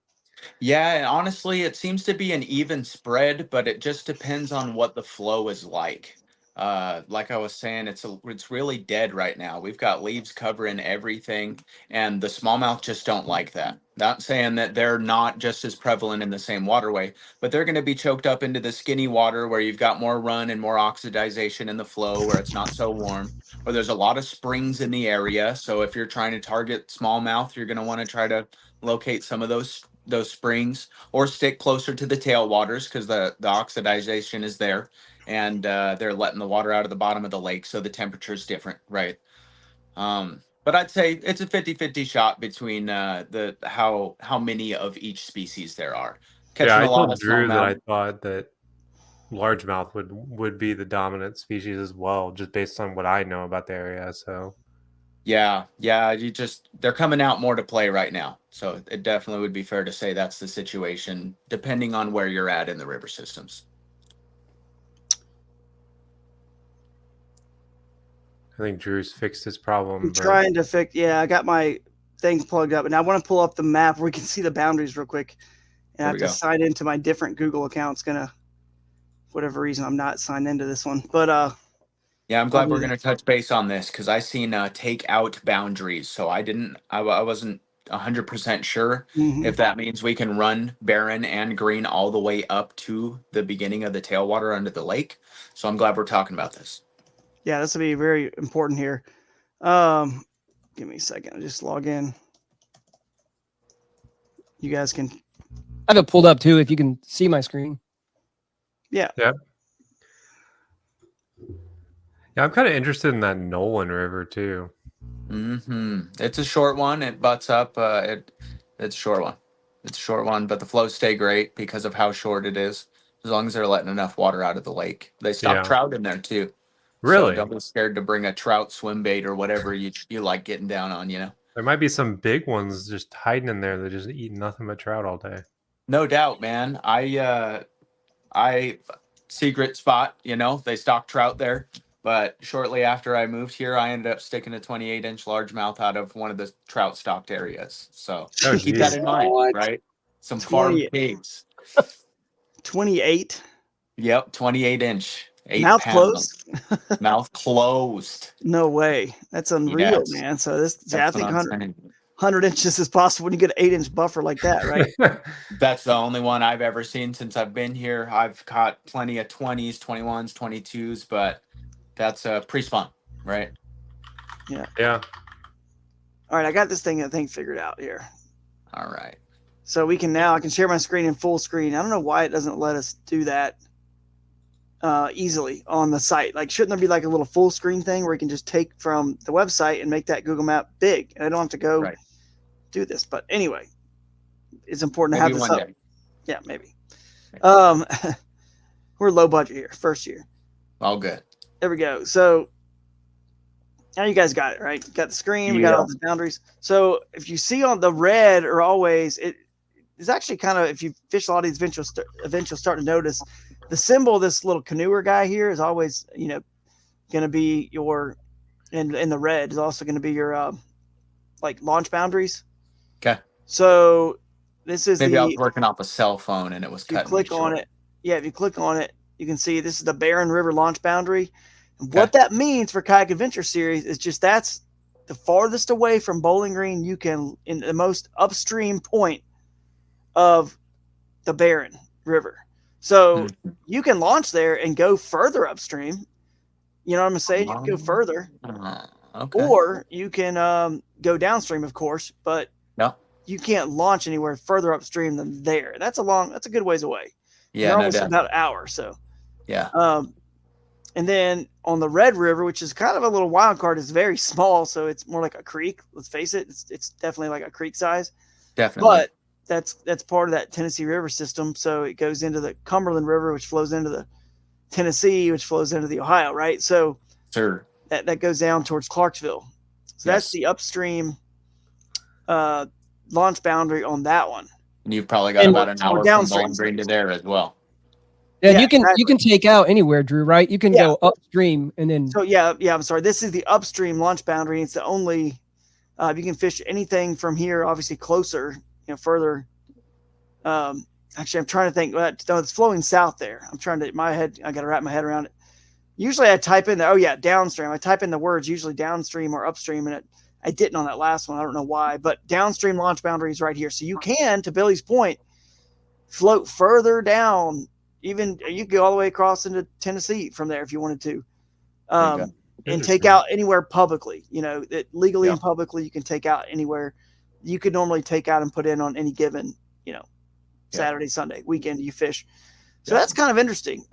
Speaker 5: Yeah, honestly, it seems to be an even spread, but it just depends on what the flow is like. Like I was saying, it's really dead right now. We've got leaves covering everything, and the smallmouth just don't like that. Not saying that they're not just as prevalent in the same waterway, but they're going to be choked up into the skinny water where you've got more run and more oxidization in the flow where it's not so warm, where there's a lot of springs in the area. So if you're trying to target smallmouth, you're going to want to try to locate some of those springs or stick closer to the tailwaters because the oxidization is there. And they're letting the water out of the bottom of the lake, so the temperature is different, right? But I'd say it's a 50-50 shot between how many of each species there are.
Speaker 3: I told Drew that I thought that largemouth would be the dominant species as well, just based on what I know about the area. So
Speaker 5: yeah, they're coming out more to play right now. So it definitely would be fair to say that's the situation, depending on where you're at in the river systems.
Speaker 3: I think Drew's fixed his problem.
Speaker 1: I'm trying to fix. Yeah, I got my things plugged up, and I want to pull up the map where we can see the boundaries real quick. And I have to sign into my different Google account. It's gonna, for whatever reason, I'm not signed into this one. But
Speaker 5: yeah, I'm glad we're gonna touch base on this because I seen take out boundaries. So I wasn't 100% sure if that means we can run barren and green all the way up to the beginning of the tailwater under the lake. So I'm glad we're talking about this.
Speaker 1: Yeah, this will be very important here. Give me a second. I'll just log in. You guys can.
Speaker 2: I have it pulled up too, if you can see my screen.
Speaker 1: Yeah.
Speaker 3: Yeah, I'm kind of interested in that Nolan River too.
Speaker 5: It's a short one. It butts up. It's a short one. It's a short one, but the flows stay great because of how short it is. As long as they're letting enough water out of the lake. They stock trout in there too.
Speaker 3: Really?
Speaker 5: So don't be scared to bring a trout swim bait or whatever you like getting down on, you know?
Speaker 3: There might be some big ones just hiding in there that just eat nothing but trout all day.
Speaker 5: No doubt, man. I secret spot, you know, they stock trout there. But shortly after I moved here, I ended up sticking a 28-inch largemouth out of one of the trout stocked areas. So keep that in mind, right? Some farm pigs.
Speaker 1: 28?
Speaker 5: Yep, 28-inch.
Speaker 1: Mouth closed?
Speaker 5: Mouth closed.
Speaker 1: No way. That's unreal, man. So I think 100 inches is possible when you get an 8-inch buffer like that, right?
Speaker 5: That's the only one I've ever seen since I've been here. I've caught plenty of 20s, 21s, 22s, but that's pre-spawn, right?
Speaker 1: Yeah.
Speaker 3: Yeah.
Speaker 1: All right, I got this thing figured out here.
Speaker 5: All right.
Speaker 1: So I can share my screen in full screen. I don't know why it doesn't let us do that easily on the site. Like, shouldn't there be like a little full screen thing where you can just take from the website and make that Google map big, and I don't have to go do this? But anyway, it's important to have this up. Yeah, maybe. We're low budget here, first year.
Speaker 5: All good.
Speaker 1: There we go. So now you guys got it, right? You got the screen. We got all the boundaries. So if you see on the red are always, it's actually kind of, if you fish a lot of these events, you'll start to notice the symbol of this little canoer guy here is always, going to be your, and the red is also going to be your, like launch boundaries.
Speaker 5: Okay.
Speaker 1: So this is
Speaker 5: maybe I was working off a cell phone and it was cutting.
Speaker 1: You click on it. Yeah. If you click on it, you can see this is the Barren River launch boundary. And what that means for Kayak Adventure Series is just that's the farthest away from Bowling Green you can, in the most upstream point of the Barren River. So you can launch there and go further upstream, You know what I'm saying? You can go further,
Speaker 5: Okay.
Speaker 1: or you can go downstream, of course, but
Speaker 5: No.
Speaker 1: you can't launch anywhere further upstream than there. That's a good ways away.
Speaker 5: Yeah,
Speaker 1: You're
Speaker 5: no
Speaker 1: almost
Speaker 5: doubt.
Speaker 1: about an hour. So,
Speaker 5: Yeah.
Speaker 1: and then on the Red River, which is kind of a little wild card, is very small, so it's more like a creek. Let's face it, it's definitely like a creek size.
Speaker 5: Definitely.
Speaker 1: But that's part of that Tennessee River system. So it goes into the Cumberland River, which flows into the Tennessee, which flows into the Ohio, right? So
Speaker 5: Sure.
Speaker 1: that goes down towards Clarksville. So that's the upstream launch boundary on that one.
Speaker 5: And you've probably got about an hour from
Speaker 1: downstream.
Speaker 5: Bowling Green to there as well.
Speaker 2: And
Speaker 1: Yeah,
Speaker 2: you can take out anywhere, Drew, right? You can go upstream and then.
Speaker 1: So yeah, I'm sorry. This is the upstream launch boundary. It's the only you can fish anything from here, obviously closer, further. Actually, I'm trying to think. No, it's flowing south there. I'm trying to. I got to wrap my head around it. Usually, I type in downstream. I type in the words usually downstream or upstream, and I didn't on that last one. I don't know why, but downstream launch boundary is right here. So you can, to Billy's point, float further down. Even you could go all the way across into Tennessee from there if you wanted to, and take out anywhere publicly. That legally and publicly you can take out anywhere. You could normally take out and put in on any given, Saturday, Sunday, weekend you fish. So that's kind of interesting.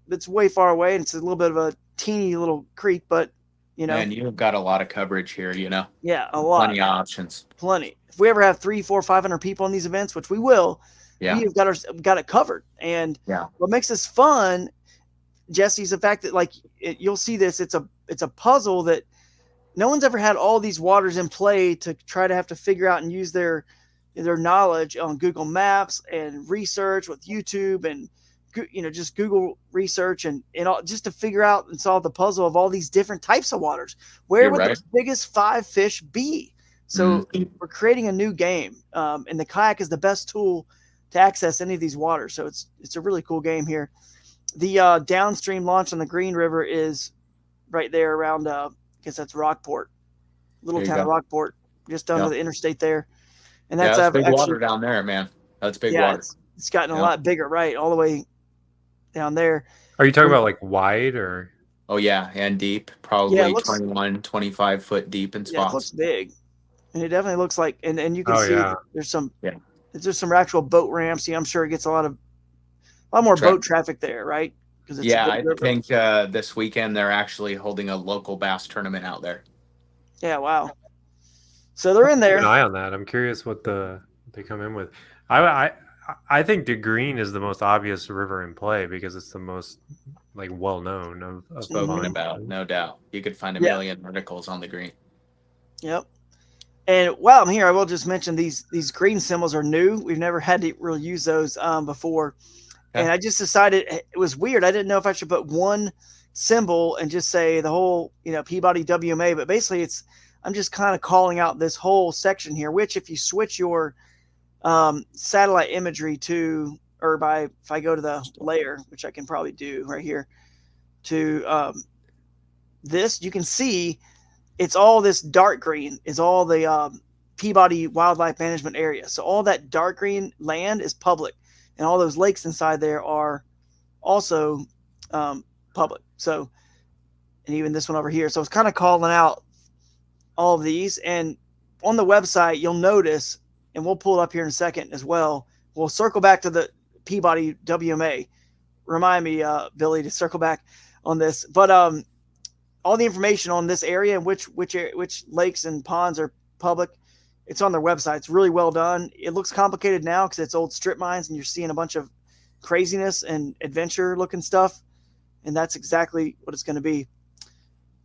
Speaker 1: It's way far away, and it's a little bit of a teeny little creek, but
Speaker 5: Man, you've got a lot of coverage here.
Speaker 1: Yeah, a lot.
Speaker 5: Plenty of options.
Speaker 1: Plenty. If we ever have 300, 400, 500 people in these events, which we will.
Speaker 5: Yeah.
Speaker 1: We've got it covered. And what makes this fun, Jesse, is the fact that you'll see this. It's a puzzle that no one's ever had all these waters in play to try to have to figure out and use their knowledge on Google Maps and research with YouTube and just Google research and all, just to figure out and solve the puzzle of all these different types of waters. Where would the biggest 5 fish be? So we're creating a new game, and the kayak is the best tool to access any of these waters. So it's a really cool game here. The downstream launch on the Green River is right there around, I guess that's Rockport, little town of Rockport, just under the interstate there. And that's
Speaker 5: big water down there, man. That's big water.
Speaker 1: It's gotten a lot bigger, right? All the way down there.
Speaker 3: Are you talking about wide or?
Speaker 5: Oh yeah, and deep, probably 21, 25 foot deep in spots.
Speaker 1: Yeah, it looks big, and it definitely looks like, and you can see there's some some actual boat ramps. I'm sure it gets a lot more boat traffic there, right? Because
Speaker 5: I think this weekend they're actually holding a local bass tournament out there.
Speaker 1: Yeah, wow. So they're in there.
Speaker 3: Keep an eye on that. I'm curious what they come in with. I think the Green is the most obvious river in play because it's the most well known of
Speaker 5: spoken about, no doubt. You could find a million articles on the Green. Yep.
Speaker 1: And while I'm here, I will just mention these green symbols are new. We've never had to really use those before. Okay. And I just decided it was weird. I didn't know if I should put one symbol and just say the whole, Peabody WMA, but basically I'm just kind of calling out this whole section here, which if you switch your satellite imagery if I go to the layer, which I can probably do right here, to this, you can see it's all this dark green is all the Peabody Wildlife Management Area. So all that dark green land is public, and all those lakes inside there are also public. So, and even this one over here. So it's kind of calling out all of these. And on the website, you'll notice, and we'll pull it up here in a second as well. We'll circle back to the Peabody WMA. Remind me, Billy, to circle back on this. But all the information on this area and which lakes and ponds are public, it's on their website. It's really well done. It looks complicated now because it's old strip mines and you're seeing a bunch of craziness and adventure looking stuff. And that's exactly what it's going to be.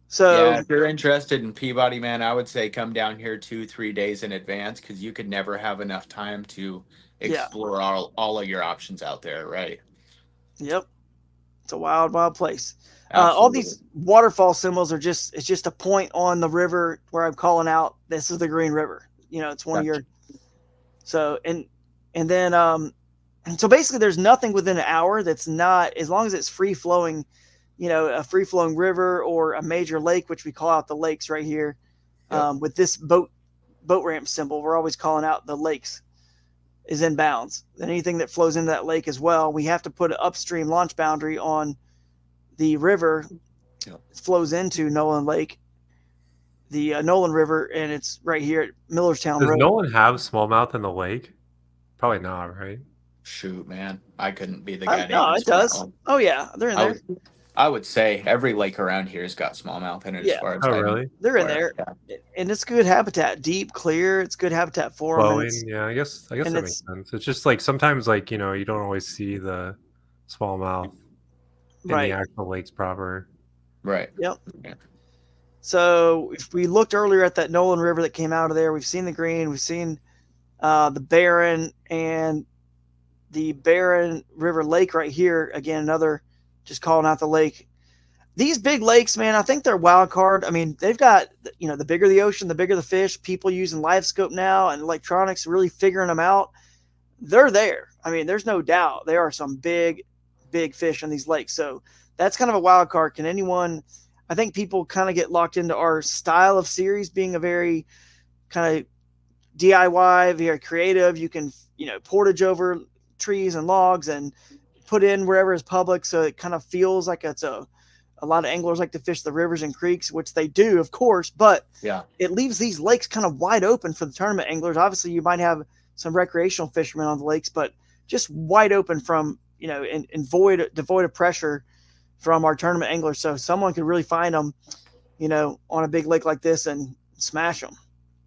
Speaker 1: So
Speaker 5: if you're interested in Peabody, man, I would say come down here 2-3 days in advance because you could never have enough time to explore all of your options out there, right?
Speaker 1: Yep. It's a wild, wild place. All these waterfall symbols it's just a point on the river where I'm calling out, this is the Green River. It's one of your, so, and then, so basically there's nothing within an hour that's not, as long as it's free flowing, a free flowing river or a major lake, which we call out the lakes right here. With this boat ramp symbol, we're always calling out the lakes is in bounds. And anything that flows into that lake as well, we have to put an upstream launch boundary on the river
Speaker 5: Yep.
Speaker 1: It flows into Nolan Lake, the Nolan River, and it's right here at Millerstown
Speaker 3: Does
Speaker 1: Road.
Speaker 3: Nolan have smallmouth in the lake? Probably not, right?
Speaker 5: Shoot, man, I couldn't be the guy to
Speaker 1: No, it
Speaker 5: answer that
Speaker 1: does.
Speaker 5: one.
Speaker 1: Oh yeah, they're in there.
Speaker 5: I would say every lake around here has got smallmouth in it.
Speaker 1: Yeah.
Speaker 5: As far as
Speaker 3: Oh,
Speaker 5: I'm
Speaker 3: really?
Speaker 1: They're in
Speaker 5: aware.
Speaker 1: there,
Speaker 5: Yeah.
Speaker 1: and it's good habitat, deep, clear. It's good habitat for them.
Speaker 3: Flowing, yeah. I guess that makes sense. It's just like sometimes, like you don't always see the smallmouth in the actual lakes proper.
Speaker 5: Right.
Speaker 1: Yep.
Speaker 5: Yeah.
Speaker 1: So if we looked earlier at that Nolan River that came out of there, we've seen the green, we've seen the Barren and the Barren River Lake right here. Again, another just calling out the lake. These big lakes, man, I think they're wild card. I mean, they've got, the bigger the ocean, the bigger the fish. People using live scope now and electronics really figuring them out. They're there. I mean, there's no doubt there are some big, big fish in these lakes. So that's kind of a wild card. Can anyone, I think people kind of get locked into our style of series being a very kind of DIY, very creative. You can, portage over trees and logs and put in wherever is public. So it kind of feels like it's a lot of anglers like to fish the rivers and creeks, which they do, of course, but
Speaker 5: Yeah.
Speaker 1: it leaves these lakes kind of wide open for the tournament anglers. Obviously, you might have some recreational fishermen on the lakes, but just wide open from, and devoid of pressure from our tournament anglers. So someone could really find them, on a big lake like this and smash them.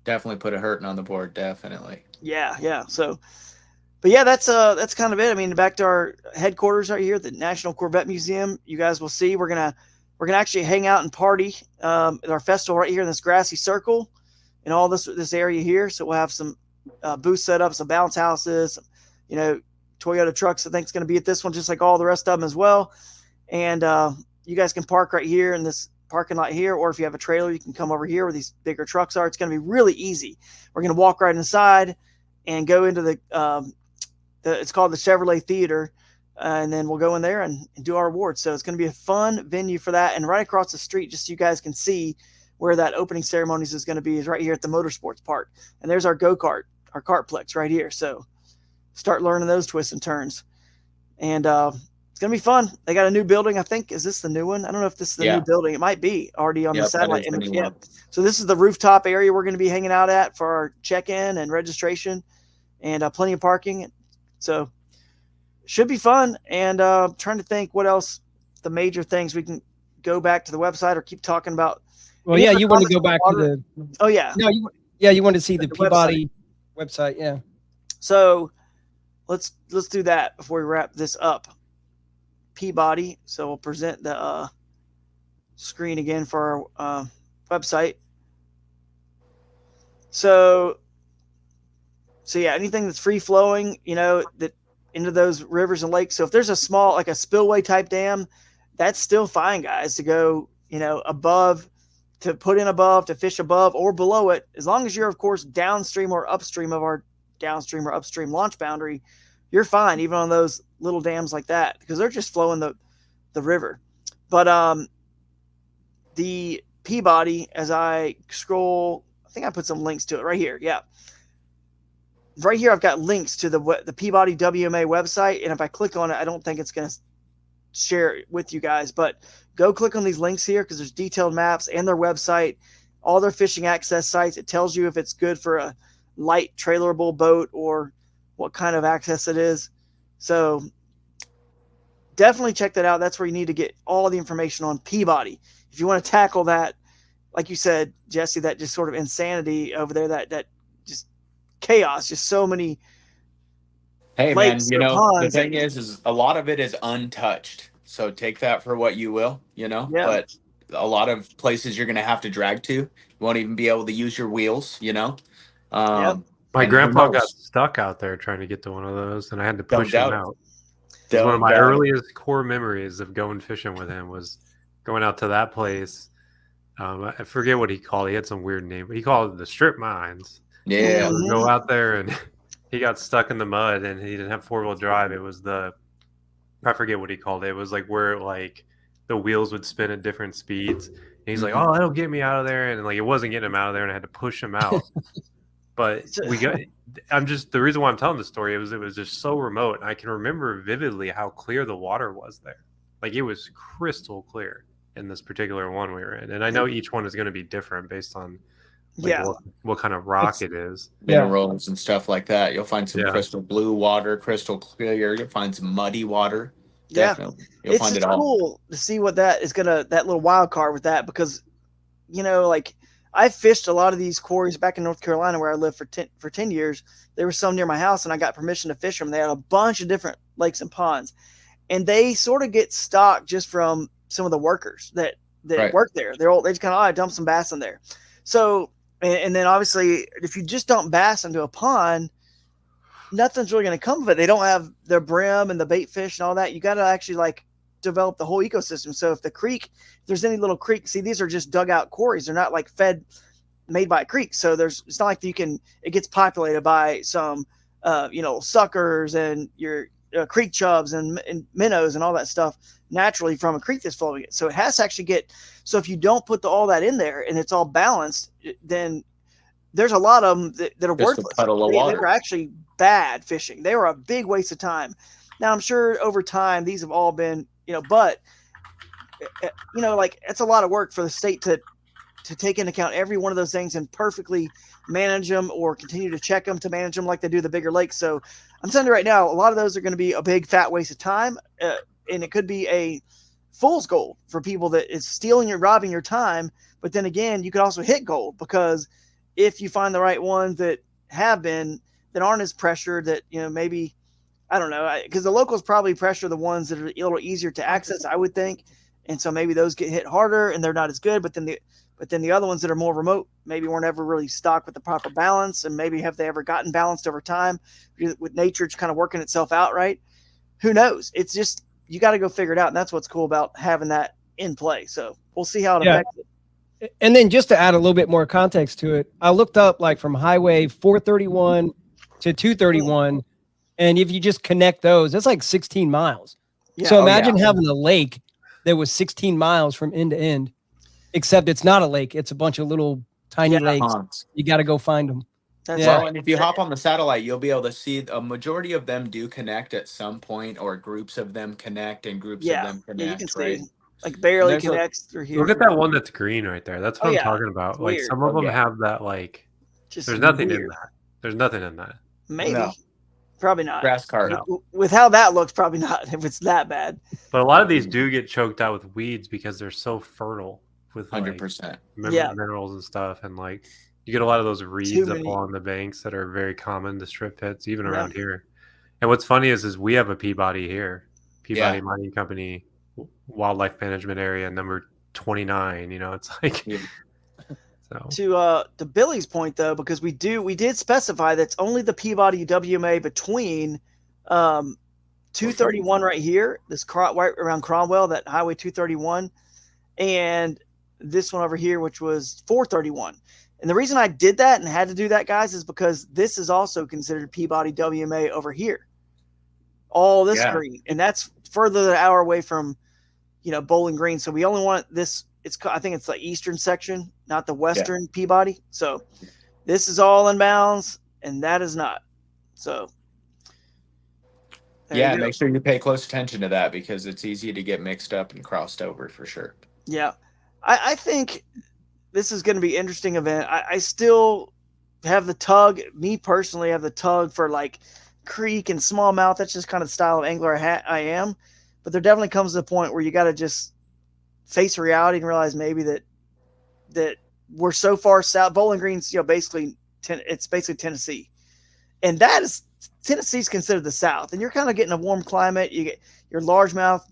Speaker 5: Definitely put a hurting on the board. Definitely.
Speaker 1: Yeah. So, but yeah, that's kind of it. I mean, back to our headquarters right here at the National Corvette Museum. You guys will see we're gonna actually hang out and party at our festival right here in this grassy circle, in all this area here. So we'll have some booth setups, some bounce houses, Toyota trucks. I think it's going to be at this one, just like all the rest of them as well. And you guys can park right here in this parking lot here, or if you have a trailer, you can come over here where these bigger trucks are. It's going to be really easy. We're going to walk right inside and go into the it's called the Chevrolet Theater, and then we'll go in there and do our awards. So it's going to be a fun venue for that. And right across the street, just so you guys can see where that opening ceremonies is going to be, is right here at the Motorsports Park. And there's our go-kart, our kartplex right here. So start learning those twists and turns. And it's going to be fun. They got a new building, I think. Is this the new one? I don't know if this is the new building. It might be already on the satellite image. Yeah. So this is the rooftop area we're going to be hanging out at for our check-in and registration, and plenty of parking. So should be fun. And trying to think what else, the major things we can go back to the website or keep talking about.
Speaker 2: Well, yeah, you want to go back to the.
Speaker 1: Oh yeah.
Speaker 2: No, you want to see the Peabody website. Yeah.
Speaker 1: So let's do that before we wrap this up. Peabody. So we'll present the screen again for our website. So yeah, anything that's free flowing, that into those rivers and lakes. So if there's a small, like a spillway type dam, that's still fine, guys, to go, above, to put in above, to fish above or below it, as long as you're, of course, downstream or upstream of our downstream or upstream launch boundary, you're fine, even on those little dams like that, because they're just flowing the river. But the Peabody, as I scroll, I think I put some links to it right here. Yeah. Right here, I've got links to the Peabody WMA website, and if I click on it, I don't think it's going to share it with you guys, but go click on these links here because there's detailed maps and their website, all their fishing access sites. It tells you if it's good for a light trailerable boat or what kind of access it is. So definitely check that out. That's where you need to get all the information on Peabody. If you want to tackle that, like you said, Jesse, that just sort of insanity over there, that just chaos, just so many.
Speaker 5: Hey man, the thing is a lot of it is untouched. So take that for what you will,
Speaker 1: Yeah.
Speaker 5: But a lot of places you're going to have to drag to. You won't even be able to use your wheels,
Speaker 1: Yep.
Speaker 3: My grandpa got stuck out there trying to get to one of those, and I had to push him out. One of my earliest core memories of going fishing with him was going out to that place. I forget what he called it. He had some weird name, but he called it the strip mines.
Speaker 5: Yeah.
Speaker 3: So go out there, and he got stuck in the mud, and he didn't have 4-wheel drive. It was I forget what he called it. It was like where the wheels would spin at different speeds. And he's like, "Oh, that'll get me out of there," and it wasn't getting him out of there, and I had to push him out. But the reason why I'm telling the story, it was just so remote, and I can remember vividly how clear the water was there. Like, it was crystal clear. in this particular one we were in. And I know each one is going to be different based on like
Speaker 1: Yeah.
Speaker 3: what kind of rock it is.
Speaker 5: Minerals and stuff like that. You'll find some
Speaker 3: Yeah.
Speaker 5: crystal blue water, crystal clear. You'll find some muddy water.
Speaker 1: Yeah.
Speaker 5: Definitely. You'll
Speaker 1: It's
Speaker 5: find
Speaker 1: just
Speaker 5: it all.
Speaker 1: cool to see what that is that little wild card with that, because, you know, like I fished a lot of these quarries back in North Carolina where I lived for 10 years. There were some near my house, and I got permission to fish them. They had a bunch of different lakes and ponds, and they sort of get stocked just from some of the workers that work there. They just kind of, I dump some bass in there. So, and then obviously if you just dump bass into a pond, nothing's really going to come of it. They don't have their brim and the bait fish and all that. You got to actually like develop the whole ecosystem. So if there's any little creek, see, these are just dug out quarries. They're not like made by a creek. So it's not like it gets populated by some, suckers and your creek chubs and minnows and all that stuff naturally from a creek that's flowing it. So it has to actually so if you don't put all that in there and it's all balanced, then there's a lot of them that are
Speaker 5: Just
Speaker 1: worthless.
Speaker 5: a puddle of water.
Speaker 1: They were actually bad fishing. They were a big waste of time. Now I'm sure over time these have all been, but like it's a lot of work for the state to take into account every one of those things and perfectly manage them or continue to check them to manage them like they do the bigger lakes. So I'm telling you right now, a lot of those are going to be a big fat waste of time. And it could be a fool's gold for people that is robbing your time. But then again, you could also hit gold, because if you find the right ones that aren't as pressured, that, maybe, I don't know, because the locals probably pressure the ones that are a little easier to access, I would think. And so maybe those get hit harder and they're not as good. But then the other ones that are more remote maybe weren't ever really stocked with the proper balance, and maybe have they ever gotten balanced over time with nature just kind of working itself out, right? Who knows? It's just, you got to go figure it out. And that's what's cool about having that in play. So we'll see how it affects it.
Speaker 2: And then just to add a little bit more context to it, I looked up like from Highway 431 to 231. And if you just connect those, that's like 16 miles.
Speaker 1: Yeah.
Speaker 2: So imagine having a lake that was 16 miles from end to end, except it's not a lake. It's a bunch of little tiny lakes.
Speaker 5: Ponds.
Speaker 2: You got to go find them.
Speaker 5: Well, and if you hop on the satellite, you'll be able to see a majority of them do connect at some point, or groups of them connect and groups of them connect.
Speaker 1: Yeah, you can
Speaker 5: right?
Speaker 1: see like barely connects through here.
Speaker 3: Look at that one that's green right there. That's what I'm talking about.
Speaker 1: It's
Speaker 3: like
Speaker 1: weird.
Speaker 3: some of them have that, like,
Speaker 1: Just
Speaker 3: there's nothing
Speaker 1: weird.
Speaker 3: in that. There's nothing in that.
Speaker 1: Maybe.
Speaker 5: No.
Speaker 1: Probably not.
Speaker 5: Grass carp.
Speaker 1: With how that looks, probably not, if it's that bad.
Speaker 3: But a lot of these do get choked out with weeds because they're so fertile with
Speaker 5: 100%.
Speaker 3: Minerals and stuff. And like you get a lot of those reeds
Speaker 1: Too
Speaker 3: up
Speaker 1: many.
Speaker 3: along the banks that are very common to strip pits, even around here. And what's funny is we have a Peabody here. Peabody Mining Company Wildlife Management Area number 29. It's like So
Speaker 1: to Billy's point, though, because we did specify that's only the Peabody WMA between 231 right here, right around Cromwell, that Highway 231, and this one over here, which was 431. And the reason I did that and had to do that, guys, is because this is also considered Peabody WMA over here. All this green, and that's further than an hour away from, Bowling Green. So we only want this. I think it's the eastern section, not the western Peabody. So this is all in bounds, and that is not. So
Speaker 5: make sure you pay close attention to that, because it's easy to get mixed up and crossed over for sure.
Speaker 1: Yeah, I think this is going to be an interesting event. I still have the tug. Me personally, have the tug for like creek and smallmouth. That's just kind of the style of angler I am. But there definitely comes to a point where you got to just face reality and realize maybe that we're so far south. Bowling Green's, basically it's basically Tennessee, and Tennessee's considered the South. And you're kind of getting a warm climate. You get your largemouth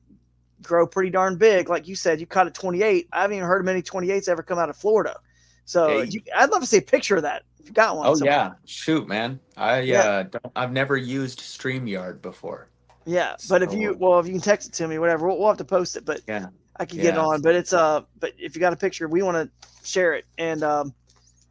Speaker 1: grow pretty darn big, like you said. You caught a 28. I haven't even heard of many 28s ever come out of Florida. So I'd love to see a picture of that if you got one.
Speaker 5: Oh somewhere. Shoot, man. I've never used StreamYard before.
Speaker 1: Yeah, but if you can text it to me, whatever, we'll have to post it. But I can get it on. But but if you got a picture, we want to share it and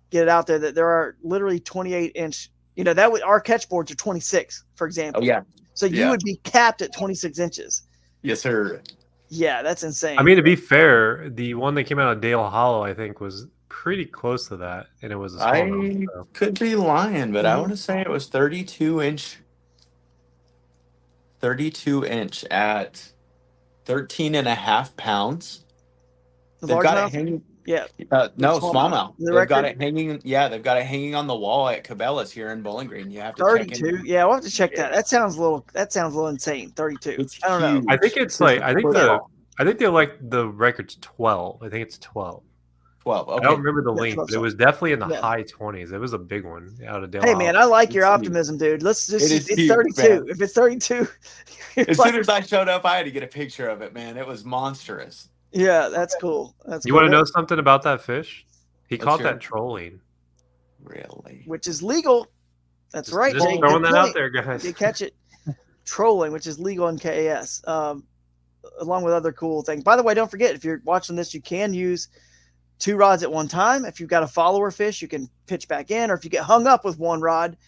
Speaker 1: get it out there. That there are literally 28-inch. Our catch boards are 26, for example.
Speaker 5: Oh yeah.
Speaker 1: So you would be capped at 26 inches.
Speaker 5: Yes, sir.
Speaker 1: Yeah, that's insane.
Speaker 3: I mean, to be fair, the one that came out of Dale Hollow, I think, was pretty close to that, and it was a small
Speaker 5: could be lying, but I want to say it was 32 inch at 13.5 pounds.
Speaker 1: The
Speaker 5: They've got
Speaker 1: largemouth?
Speaker 5: it hanging.
Speaker 1: Yeah.
Speaker 5: No,
Speaker 1: Smallmouth.
Speaker 5: smallmouth.
Speaker 1: The
Speaker 5: They've got
Speaker 1: record?
Speaker 5: it hanging. Yeah, they've got it hanging on the wall at Cabela's here in Bowling Green. You have to check
Speaker 1: 32.
Speaker 5: in.
Speaker 1: Yeah, we'll have to check that. That sounds a little insane. 32.
Speaker 5: It's
Speaker 1: I don't know.
Speaker 5: huge.
Speaker 3: I think it's like I think they're like the record's 12. I think it's 12.
Speaker 5: 12. Okay.
Speaker 3: I don't remember the
Speaker 1: Yeah,
Speaker 3: length,
Speaker 1: 12,
Speaker 3: but it was definitely in the
Speaker 1: yeah.
Speaker 3: high 20s. It was a big one out of Dale.
Speaker 1: Hey man, I like your
Speaker 5: It's
Speaker 1: optimism, dude. Let's just
Speaker 5: It is
Speaker 1: it's
Speaker 5: huge,
Speaker 1: 32.
Speaker 5: man.
Speaker 1: If it's 32,
Speaker 5: As soon as I showed up, I had to get a picture of it, man. It was monstrous.
Speaker 1: yeah, that's cool. That's
Speaker 3: You
Speaker 1: cool.
Speaker 3: want to know something about that fish? He
Speaker 5: Let's
Speaker 3: caught
Speaker 5: hear
Speaker 3: that
Speaker 5: it.
Speaker 3: trolling.
Speaker 5: Really?
Speaker 1: Which is legal. That's right,
Speaker 3: Just
Speaker 1: Jake.
Speaker 3: throwing
Speaker 1: Good
Speaker 3: that out
Speaker 1: point.
Speaker 3: there, guys.
Speaker 1: You catch it. Trolling, which is legal in KAS, along with other cool things. By the way, don't forget, if you're watching this, you can use 2 rods at one time. If you've got a follower fish, you can pitch back in, or if you get hung up with 1 rod,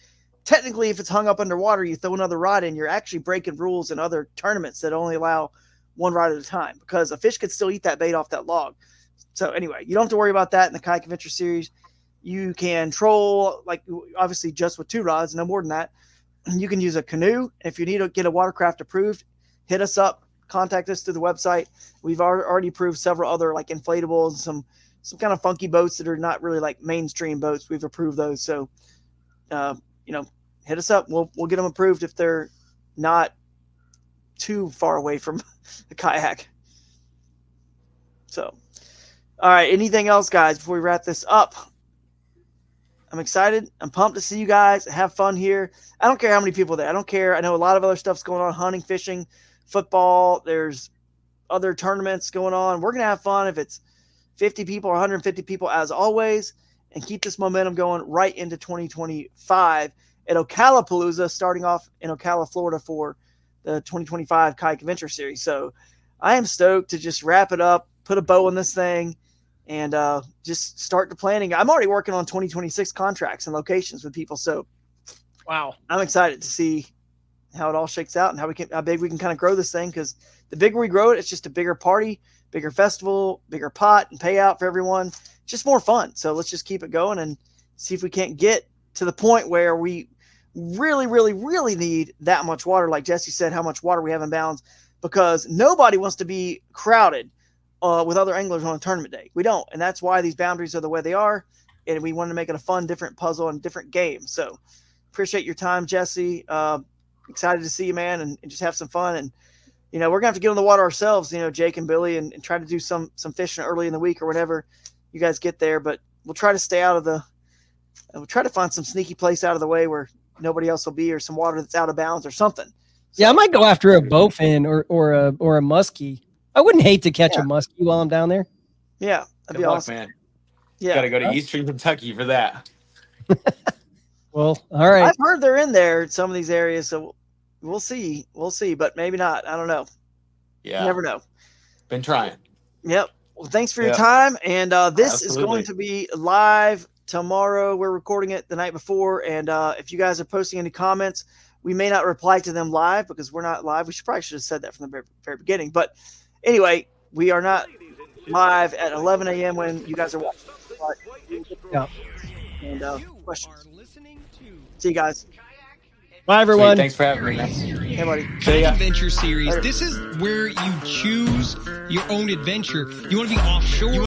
Speaker 1: technically, if it's hung up underwater, you throw another rod in, you're actually breaking rules in other tournaments that only allow 1 rod at a time, because a fish could still eat that bait off that log. So anyway, you don't have to worry about that in the Kayak Adventure Series. You can troll, like, obviously just with 2 rods, no more than that. You can use a canoe. If you need to get a watercraft approved, hit us up, contact us through the website. We've already approved several other like inflatables, some kind of funky boats that are not really like mainstream boats. We've approved those. So, hit us up. We'll get them approved if they're not too far away from the kayak. So, all right. Anything else, guys, before we wrap this up? I'm excited. I'm pumped to see you guys. Have fun here. I don't care how many people are there. I don't care. I know a lot of other stuff's going on, hunting, fishing, football. There's other tournaments going on. We're going to have fun if it's 50 people or 150 people as always, and keep this momentum going right into 2025 at Ocalapalooza, starting off in Ocala, Florida for the 2025 Kayak Adventure Series. So I am stoked to just wrap it up, put a bow on this thing, and just start the planning. I'm already working on 2026 contracts and locations with people. So
Speaker 2: Wow.
Speaker 1: I'm excited to see how it all shakes out and how big we can kind of grow this thing. Because the bigger we grow it, it's just a bigger party, bigger festival, bigger pot and payout for everyone. Just more fun. So let's just keep it going and see if we can't get to the point where we really, really, really need that much water. Like Jesse said, how much water we have in bounds, because nobody wants to be crowded with other anglers on a tournament day. We don't. And that's why these boundaries are the way they are. And we want to make it a fun, different puzzle and different game. So appreciate your time, Jesse. Excited to see you, man, and just have some fun. And, we're going to have to get on the water ourselves, Jake and Billy, and try to do some fishing early in the week or whenever you guys get there. But we'll try to stay out of we'll try to find some sneaky place out of the way where nobody else will be, or some water that's out of bounds or something. So,
Speaker 2: Yeah, I might go after a bowfin or a muskie. I wouldn't hate to catch a muskie while I'm down there.
Speaker 1: yeah, that'd
Speaker 5: Good
Speaker 1: be
Speaker 5: luck,
Speaker 1: awesome.
Speaker 5: man.
Speaker 1: Yeah.
Speaker 5: Got to go to Eastern Kentucky for that.
Speaker 2: Well, all right.
Speaker 1: I've heard they're in there in some of these areas, so we'll see. We'll see, but maybe not. I don't know.
Speaker 5: Yeah.
Speaker 1: You never know.
Speaker 5: Been trying.
Speaker 1: Yep. Well, thanks for your
Speaker 5: Yeah.
Speaker 1: time. And this is
Speaker 5: Absolutely.
Speaker 1: going to be live tomorrow. We're recording it the night before. And if you guys are posting any comments, we may not reply to them live because we're not live. We should have said that from the very beginning. But anyway, we are not live at 11 a.m. when you guys are watching.
Speaker 2: Yeah.
Speaker 1: And questions. See you guys.
Speaker 2: Bye, everyone.
Speaker 5: Sweet. Thanks for having me, man.
Speaker 1: Hey, buddy.
Speaker 5: See ya.
Speaker 6: Adventure Series. This is where you choose your own adventure. You want to be offshore?